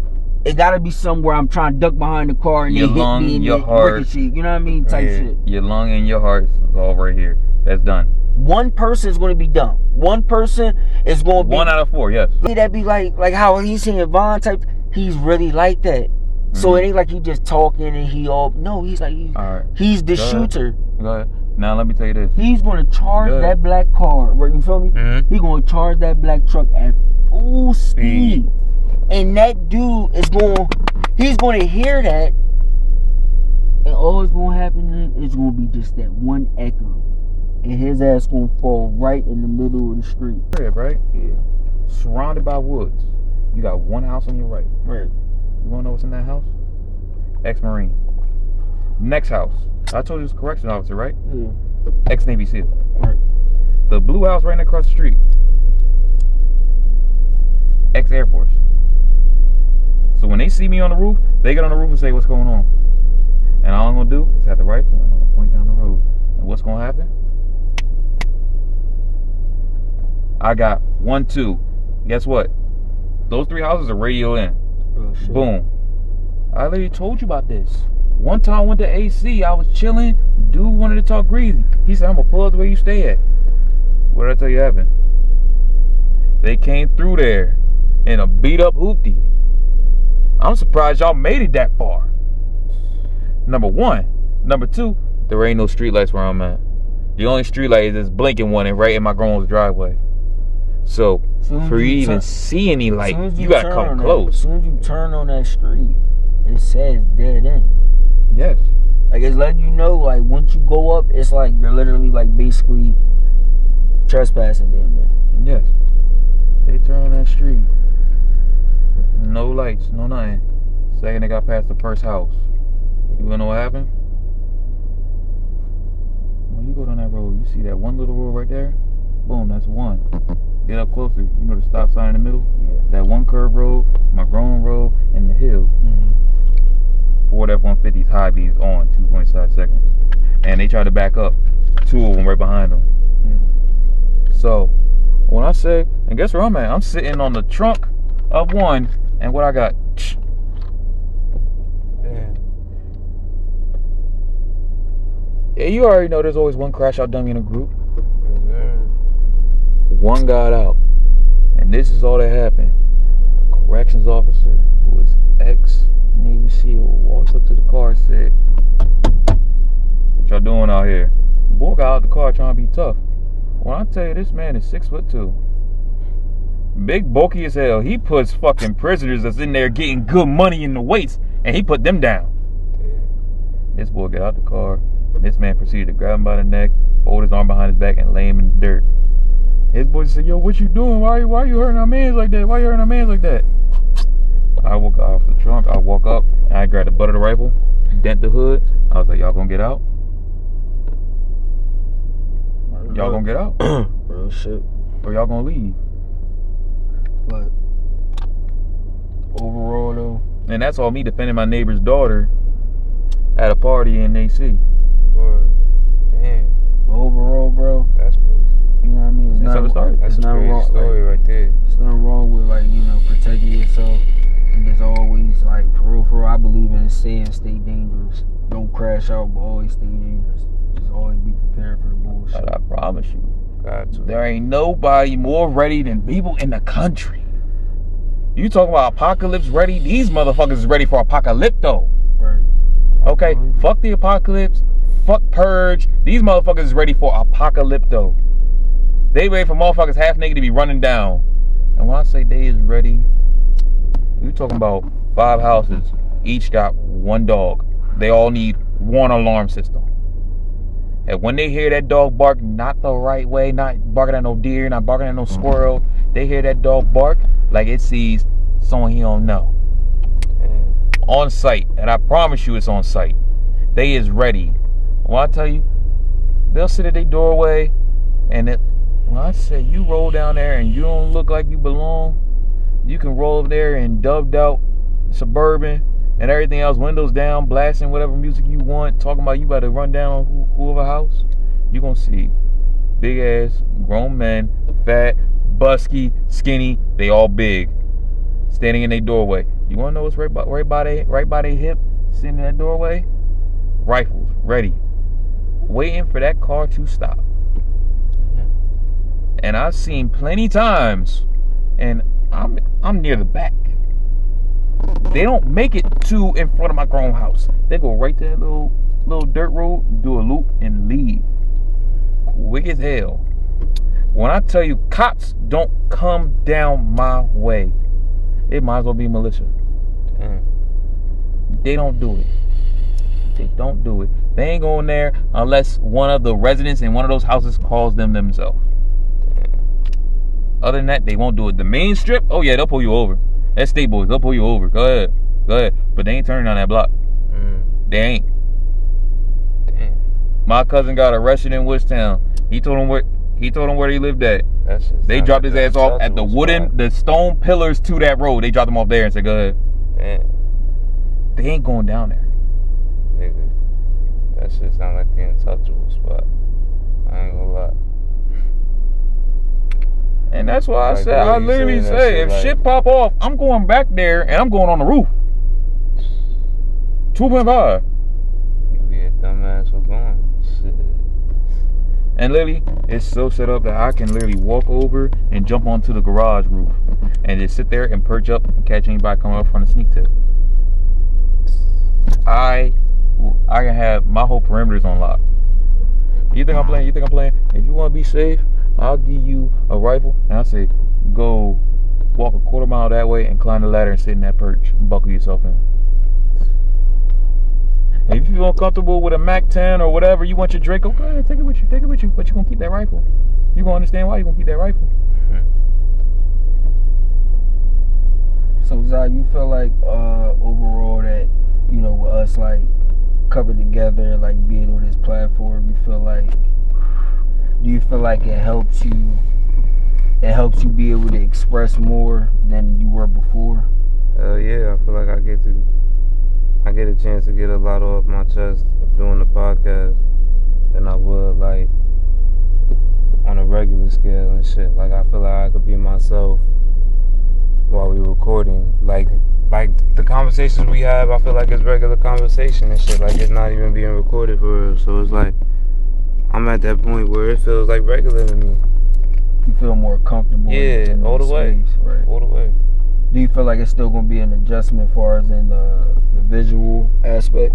It gotta be somewhere I'm trying to duck behind the car and your they lung, hit me in your the heart, ricochet. You know what I mean? Type shit. Your lung and your heart is all right here. That's done. One person is going to be done. One person is going to be 1 out of 4. Yes. That be like how he's saying Von type. He's really like that. Mm-hmm. So it ain't like he just talking and he all. No, he's like he's the shooter. Go ahead. Now let me tell you this. He's going to charge that black car. Right? You feel me? Mm-hmm. He's going to charge that black truck at full speed. And that dude is he's going to hear that. And all it's gonna happen is gonna be just that one echo. And his ass gonna fall right in the middle of the street. Crib, right? Yeah. Surrounded by woods. You got one house on your right. Right. You wanna know what's in that house? Ex-Marine. Next house. I told you it was a correction officer, right? Yeah. Ex-Navy SEAL. Right. The blue house right across the street. Ex-Air Force. So when they see me on the roof, they get on the roof and say, what's going on? And all I'm gonna do is have the rifle and I'm gonna point down the road. And what's gonna happen? I got 1, 2. Guess what? Those 3 houses are radio in. Oh, shit. Boom. I already told you about this. One time I went to AC, I was chilling. Dude wanted to talk greasy. He said, I'm gonna pull up to where you stay at. What did I tell you happened? They came through there in a beat up hoopty. I'm surprised y'all made it that far. Number 1. Number 2, there ain't no street lights where I'm at. The only street light is this blinking one and right in my grandma's driveway. So for you to even see any light, you gotta come close. As soon as you turn on that street, it says dead end. Yes. Like, it's letting you know, like, once you go up, it's like you're literally, like, basically trespassing down there. Yes. They turn on that street. No lights, no nothing. Second they got past the first house. You wanna know what happened? When you go down that road, you see that one little road right there? Boom, that's one. Get up closer. You know the stop sign in the middle? Yeah. That one curve road, my grown road, and the hill. Ford F-150's high beams on 2.5 seconds. And they tried to back up. 2 of them right behind them. So, when I say, and guess where I'm at? I'm sitting on the trunk of one, and what I got? Yeah, you already know there's always one crash out dummy in a group. One got out. And this is all that happened. Corrections officer, who was ex-Navy SEAL, walks up to the car and said, what y'all doing out here? The boy got out the car trying to be tough. When I tell you, this man is 6'2". Big, bulky as hell. He puts fucking prisoners that's in there getting good money in the weights, and he put them down. This boy got out the car. This man proceeded to grab him by the neck, fold his arm behind his back, and lay him in the dirt. His boy said, yo, what you doing? Why you hurting our mans like that? Why you hurting our mans like that? I woke off the trunk. I walk up, and I grabbed the butt of the rifle, dent the hood. I was like, y'all gonna get out? Y'all gonna get out? Real shit. Or y'all gonna leave? But overall, though. And that's all me defending my neighbor's daughter at a party in AC. Damn. But overall, bro, That's crazy. you know what I mean? That's how it started. That's a nothing crazy wrong, story right there. There's nothing wrong with, like, you know, protecting yourself. And there's always, like, for real, I believe in stay dangerous. Don't crash out, but always stay dangerous. Just always be prepared for the bullshit. But I promise you, Got to. there ain't nobody more ready than people in the country. You talking about apocalypse ready? These motherfuckers is ready for apocalypto. Right. Okay, fuck the apocalypse, fuck purge. These motherfuckers is ready for apocalypto. They ready for motherfuckers half naked to be running down. And when I say they is ready, you talking about 5 houses, each got 1 dog. They all need 1 alarm system. And when they hear that dog bark not the right way, not barking at no deer, not barking at no squirrel, they hear that dog bark like it sees someone he don't know. On site. And I promise you it's on site. They is ready. When I tell you, they'll sit at their doorway, and when I say you roll down there and you don't look like you belong, you can roll over there in dubbed out Suburban and everything else, windows down, blasting whatever music you want, talking about you about to run down on whoever house. You're going to see big ass grown men, fat, busky, skinny, they all big, standing in their doorway. You want to know what's right by their hip, sitting in that doorway? Rifles, ready, waiting for that car to stop. And I've seen plenty times, and I'm near the back. They don't make it to in front of my grown house. They go right to that little dirt road, do a loop, and leave. Quick as hell. When I tell you cops don't come down my way, it might as well be militia. They don't do it. say don't do it. They ain't going there unless one of the residents in one of those houses calls them themselves. Other than that, they won't do it. The main strip, oh yeah, they'll pull you over. That's State Boys, they'll pull you over. Go ahead. But they ain't turning on that block. They ain't. Damn. My cousin got arrested in Woodstown. He told him where he lived at. They dropped his ass off at the stone pillars to that road. They dropped him off there and said, go ahead. Damn. They ain't going down there. Nigga, that shit sound like the untouchable spot. I ain't gonna lie. And that's why Like, I literally say, if shit pop off, I'm going back there and I'm going on the roof. 2.5. You be a dumbass for going. Shit. And literally, it's so set up that I can literally walk over and jump onto the garage roof and just sit there and perch up and catch anybody coming up from the sneak tip. I can have my whole perimeters on lock. You think I'm playing? If you want to be safe, I'll give you a rifle and I'll say, go walk a quarter mile that way and climb the ladder and sit in that perch and buckle yourself in. And if you feel comfortable with a Mac 10 or whatever, you want your Draco, go ahead, take it with you. But you're going to keep that rifle. You're going to understand why you're going to keep that rifle. So, Zai, you feel like overall that, you know, with us, like, covered together, like, being on this platform, do you feel like it helps you be able to express more than you were before? Hell yeah, I feel like I get a chance to get a lot off my chest doing the podcast than I would like on a regular scale and shit. Like I feel like I could be myself while we recording. Like the conversations we have, I feel like it's regular conversation and shit. Like it's not even being recorded for real. So it's like I'm at that point where it feels like regular to me. You feel more comfortable. Yeah, all the way. Right. All the way. Do you feel like it's still gonna be an adjustment as far as in the visual aspect?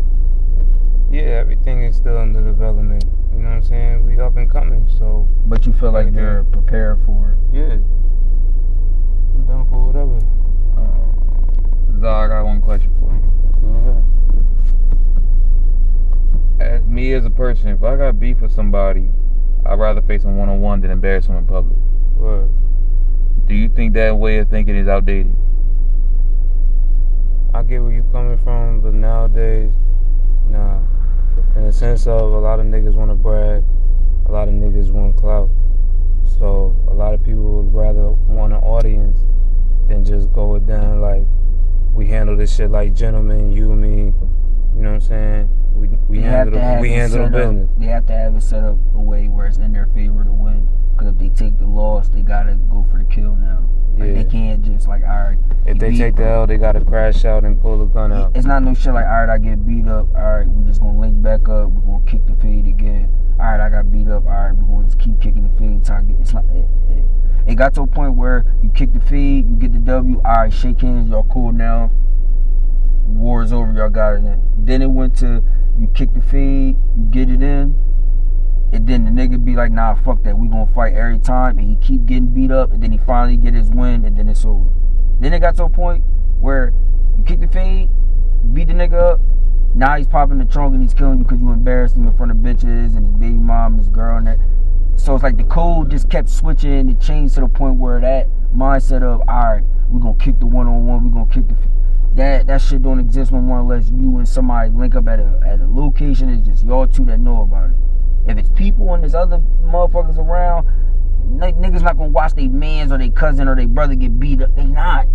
Yeah, everything is still under development. You know what I'm saying? We up and coming, so. But you feel like you're prepared for it? Yeah. I'm down for whatever. Zah, I got one question for you. Go ahead. As me as a person, if I got beef with somebody, I'd rather face them one-on-one than embarrass them in public. What? Do you think that way of thinking is outdated? I get where you coming from, but nowadays, nah. In the sense of a lot of niggas want to brag, a lot of niggas want clout. So a lot of people would rather want an audience than just go it down like we handle this shit like gentlemen, you, me. You know what I'm saying? We handle the business. They have to have it set up a way where it's in their favor to win. Because if they take the loss, they gotta go for the kill now. Like they can't just like, all right. If they take the L, they gotta crash out and pull the gun out. It's not no shit like, all right, I get beat up. All right, we just gonna link back up. We're gonna kick the fade again. All right, I got beat up. All right, we're gonna just keep kicking the fade until I get. It's not. It got to a point where you kick the fade, you get the W. All right, shake hands, y'all cool now. War is over, y'all got it in. Then it went to you kick the fade, you get it in. And then the nigga be like, nah, fuck that. We gonna fight every time. And he keep getting beat up. And then he finally get his win. And then it's over. Then it got to a point where you kick the fade, beat the nigga up. Now he's popping the trunk and he's killing you because you embarrassed him in front of bitches and his baby mom and his girl and that. So it's like the code just kept switching. It changed to the point where that mindset of, all right, we gonna kick the one-on-one. We gonna kick the... That shit don't exist no more unless you and somebody link up at a location. It's just y'all two that know about it. If it's people and there's other motherfuckers around, niggas not gonna watch their mans or their cousin or their brother get beat up. They not.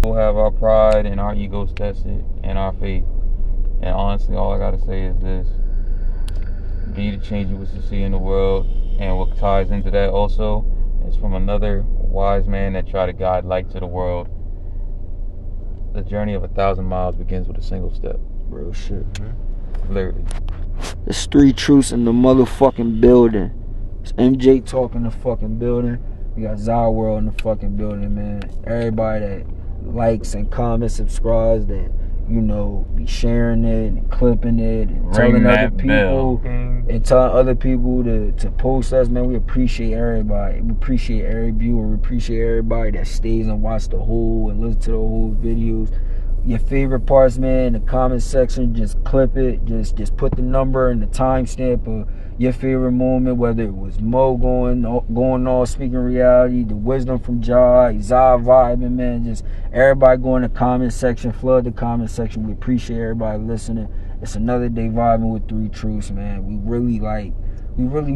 We'll have our pride and our egos tested and our faith. And honestly, all I gotta say is this: be the change you wish to see in the world. And what ties into that also is from another wise man that tried to guide light to the world. The journey of 1,000 miles begins with a single step. Real shit. Literally. The street truths in the motherfucking building. It's MJ talking the fucking building. We got Zahier World in the fucking building, man. Everybody that likes and comments, subscribes, that, you know, be sharing it and clipping it and telling other people and telling other people to post us, man. We appreciate everybody. We appreciate every viewer. We appreciate everybody that stays and watch the whole and listen to the whole videos. your favorite parts, man, in the comment section. Just clip it. Just put the number and the timestamp of your favorite moment, whether it was Mo going all speaking reality, the wisdom from Jai, Zah vibing, man. Just everybody go in the comment section, flood the comment section. We appreciate everybody listening. It's another day vibing with Three Truths, man. We really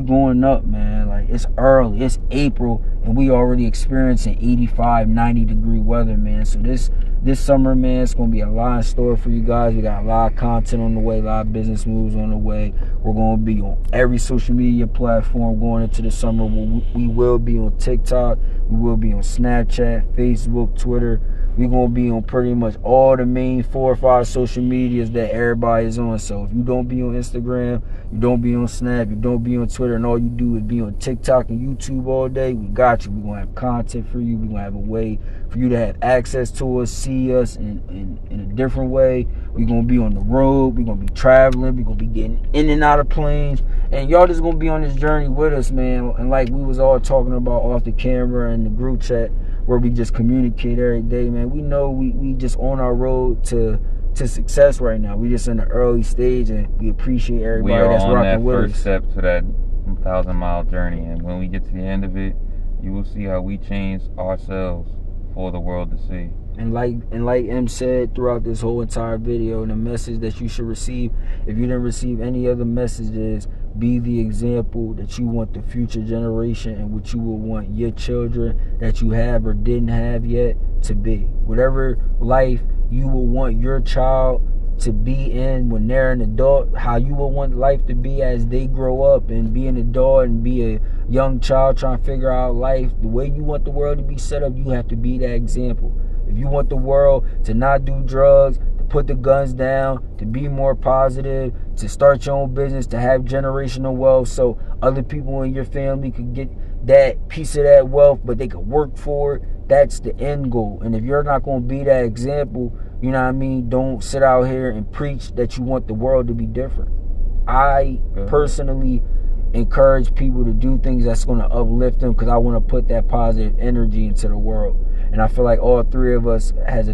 going up, man. Like, it's early, it's April, and we already experiencing 85, 90 degree weather, man. So this summer, man, it's gonna be a lot in store for you guys. We got a lot of content on the way, a lot of business moves on the way. We're gonna be on every social media platform going into the summer. We will be on TikTok, we will be on Snapchat, Facebook, Twitter. We're going to be on pretty much all the main 4 or 5 social medias that everybody is on. So if you don't be on Instagram, you don't be on Snap, you don't be on Twitter, and all you do is be on TikTok and YouTube all day, we got you. We're going to have content for you. We're going to have a way for you to have access to us, see us in a different way. We're going to be on the road. We're going to be traveling. We're going to be getting in and out of planes. And y'all just going to be on this journey with us, man. And like we was all talking about off the camera and the group chat, where we just communicate every day, man. We know we just on our road to success right now. We just in the early stage, and we appreciate everybody that's rocking with us. We are on that first step to that 1,000-mile journey, and when we get to the end of it, you will see how we change ourselves for the world to see. And like M said throughout this whole entire video, and the message that you should receive, if you didn't receive any other messages, be the example that you want the future generation and what you will want your children that you have or didn't have yet to be. Whatever life you will want your child to be in when they're an adult, how you will want life to be as they grow up and be an adult and be a young child trying to figure out life, the way you want the world to be set up, you have to be that example. If you want the world to not do drugs, to put the guns down, to be more positive, to start your own business, to have generational wealth so other people in your family could get that piece of that wealth, but they could work for it, that's the end goal. And if you're not going to be that example, you know what I mean, don't sit out here and preach that you want the world to be different. I personally encourage people to do things that's going to uplift them, because I want to put that positive energy into the world. And I feel like all 3 of us has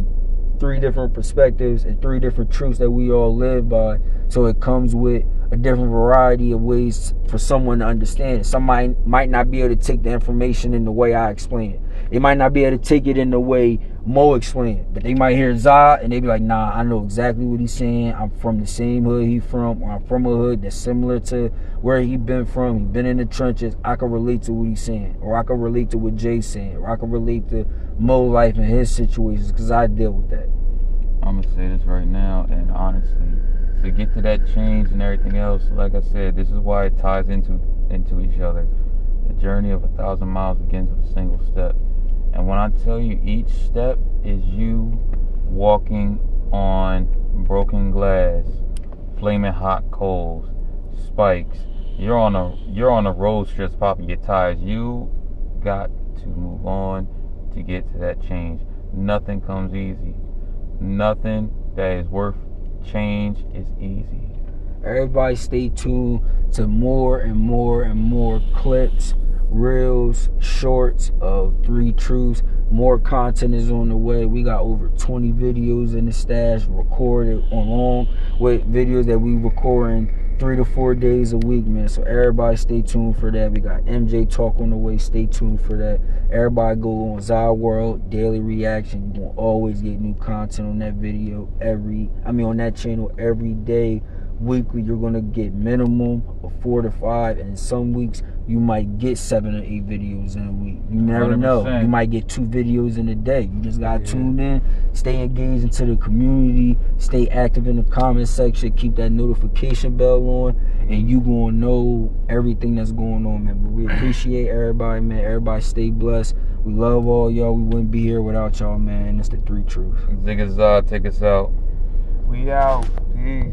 3 different perspectives and 3 different truths that we all live by. So it comes with a different variety of ways for someone to understand it. Somebody might not be able to take the information in the way I explain it. They might not be able to take it in the way Mo explained it. But they might hear Zah and they be like, nah, I know exactly what he's saying. I'm from the same hood he from, or I'm from a hood that's similar to where he been from. He been in the trenches. I can relate to what he's saying. Or I can relate to what Jay's saying. Or I can relate to Mo life and his situations, because I deal with that. I'm going to say this right now, and honestly, to get to that change and everything else, like I said, this is why it ties into each other. The journey of 1,000 miles begins with a single step. And when I tell you, each step is you walking on broken glass, flaming hot coals, spikes. You're on a road strip popping your tires. You got to move on to get to that change. Nothing comes easy. Nothing that is worth change is easy. Everybody stay tuned to more and more and more clips, reels, shorts of Three Truths. More content is on the way. We got over 20 videos in the stash recorded along with videos that we recording 3 to 4 days a week, man. So everybody stay tuned for that. We got MJ Talk on the way. Stay tuned for that. Everybody go on Zahier World Daily Reaction. You will always get new content on that video on that channel every day. Weekly, you're gonna get minimum of 4 to 5, and some weeks you might get 7 or 8 videos in a week. You never 100%. Know. You might get 2 videos in a day. You just gotta tune in, stay engaged into the community, stay active in the comment section, keep that notification bell on, and you gonna know everything that's going on, man. But we appreciate everybody, man. Everybody stay blessed. We love all y'all. We wouldn't be here without y'all, man. It's the Three Truths. Zigga Zah, take us out. We out. Peace.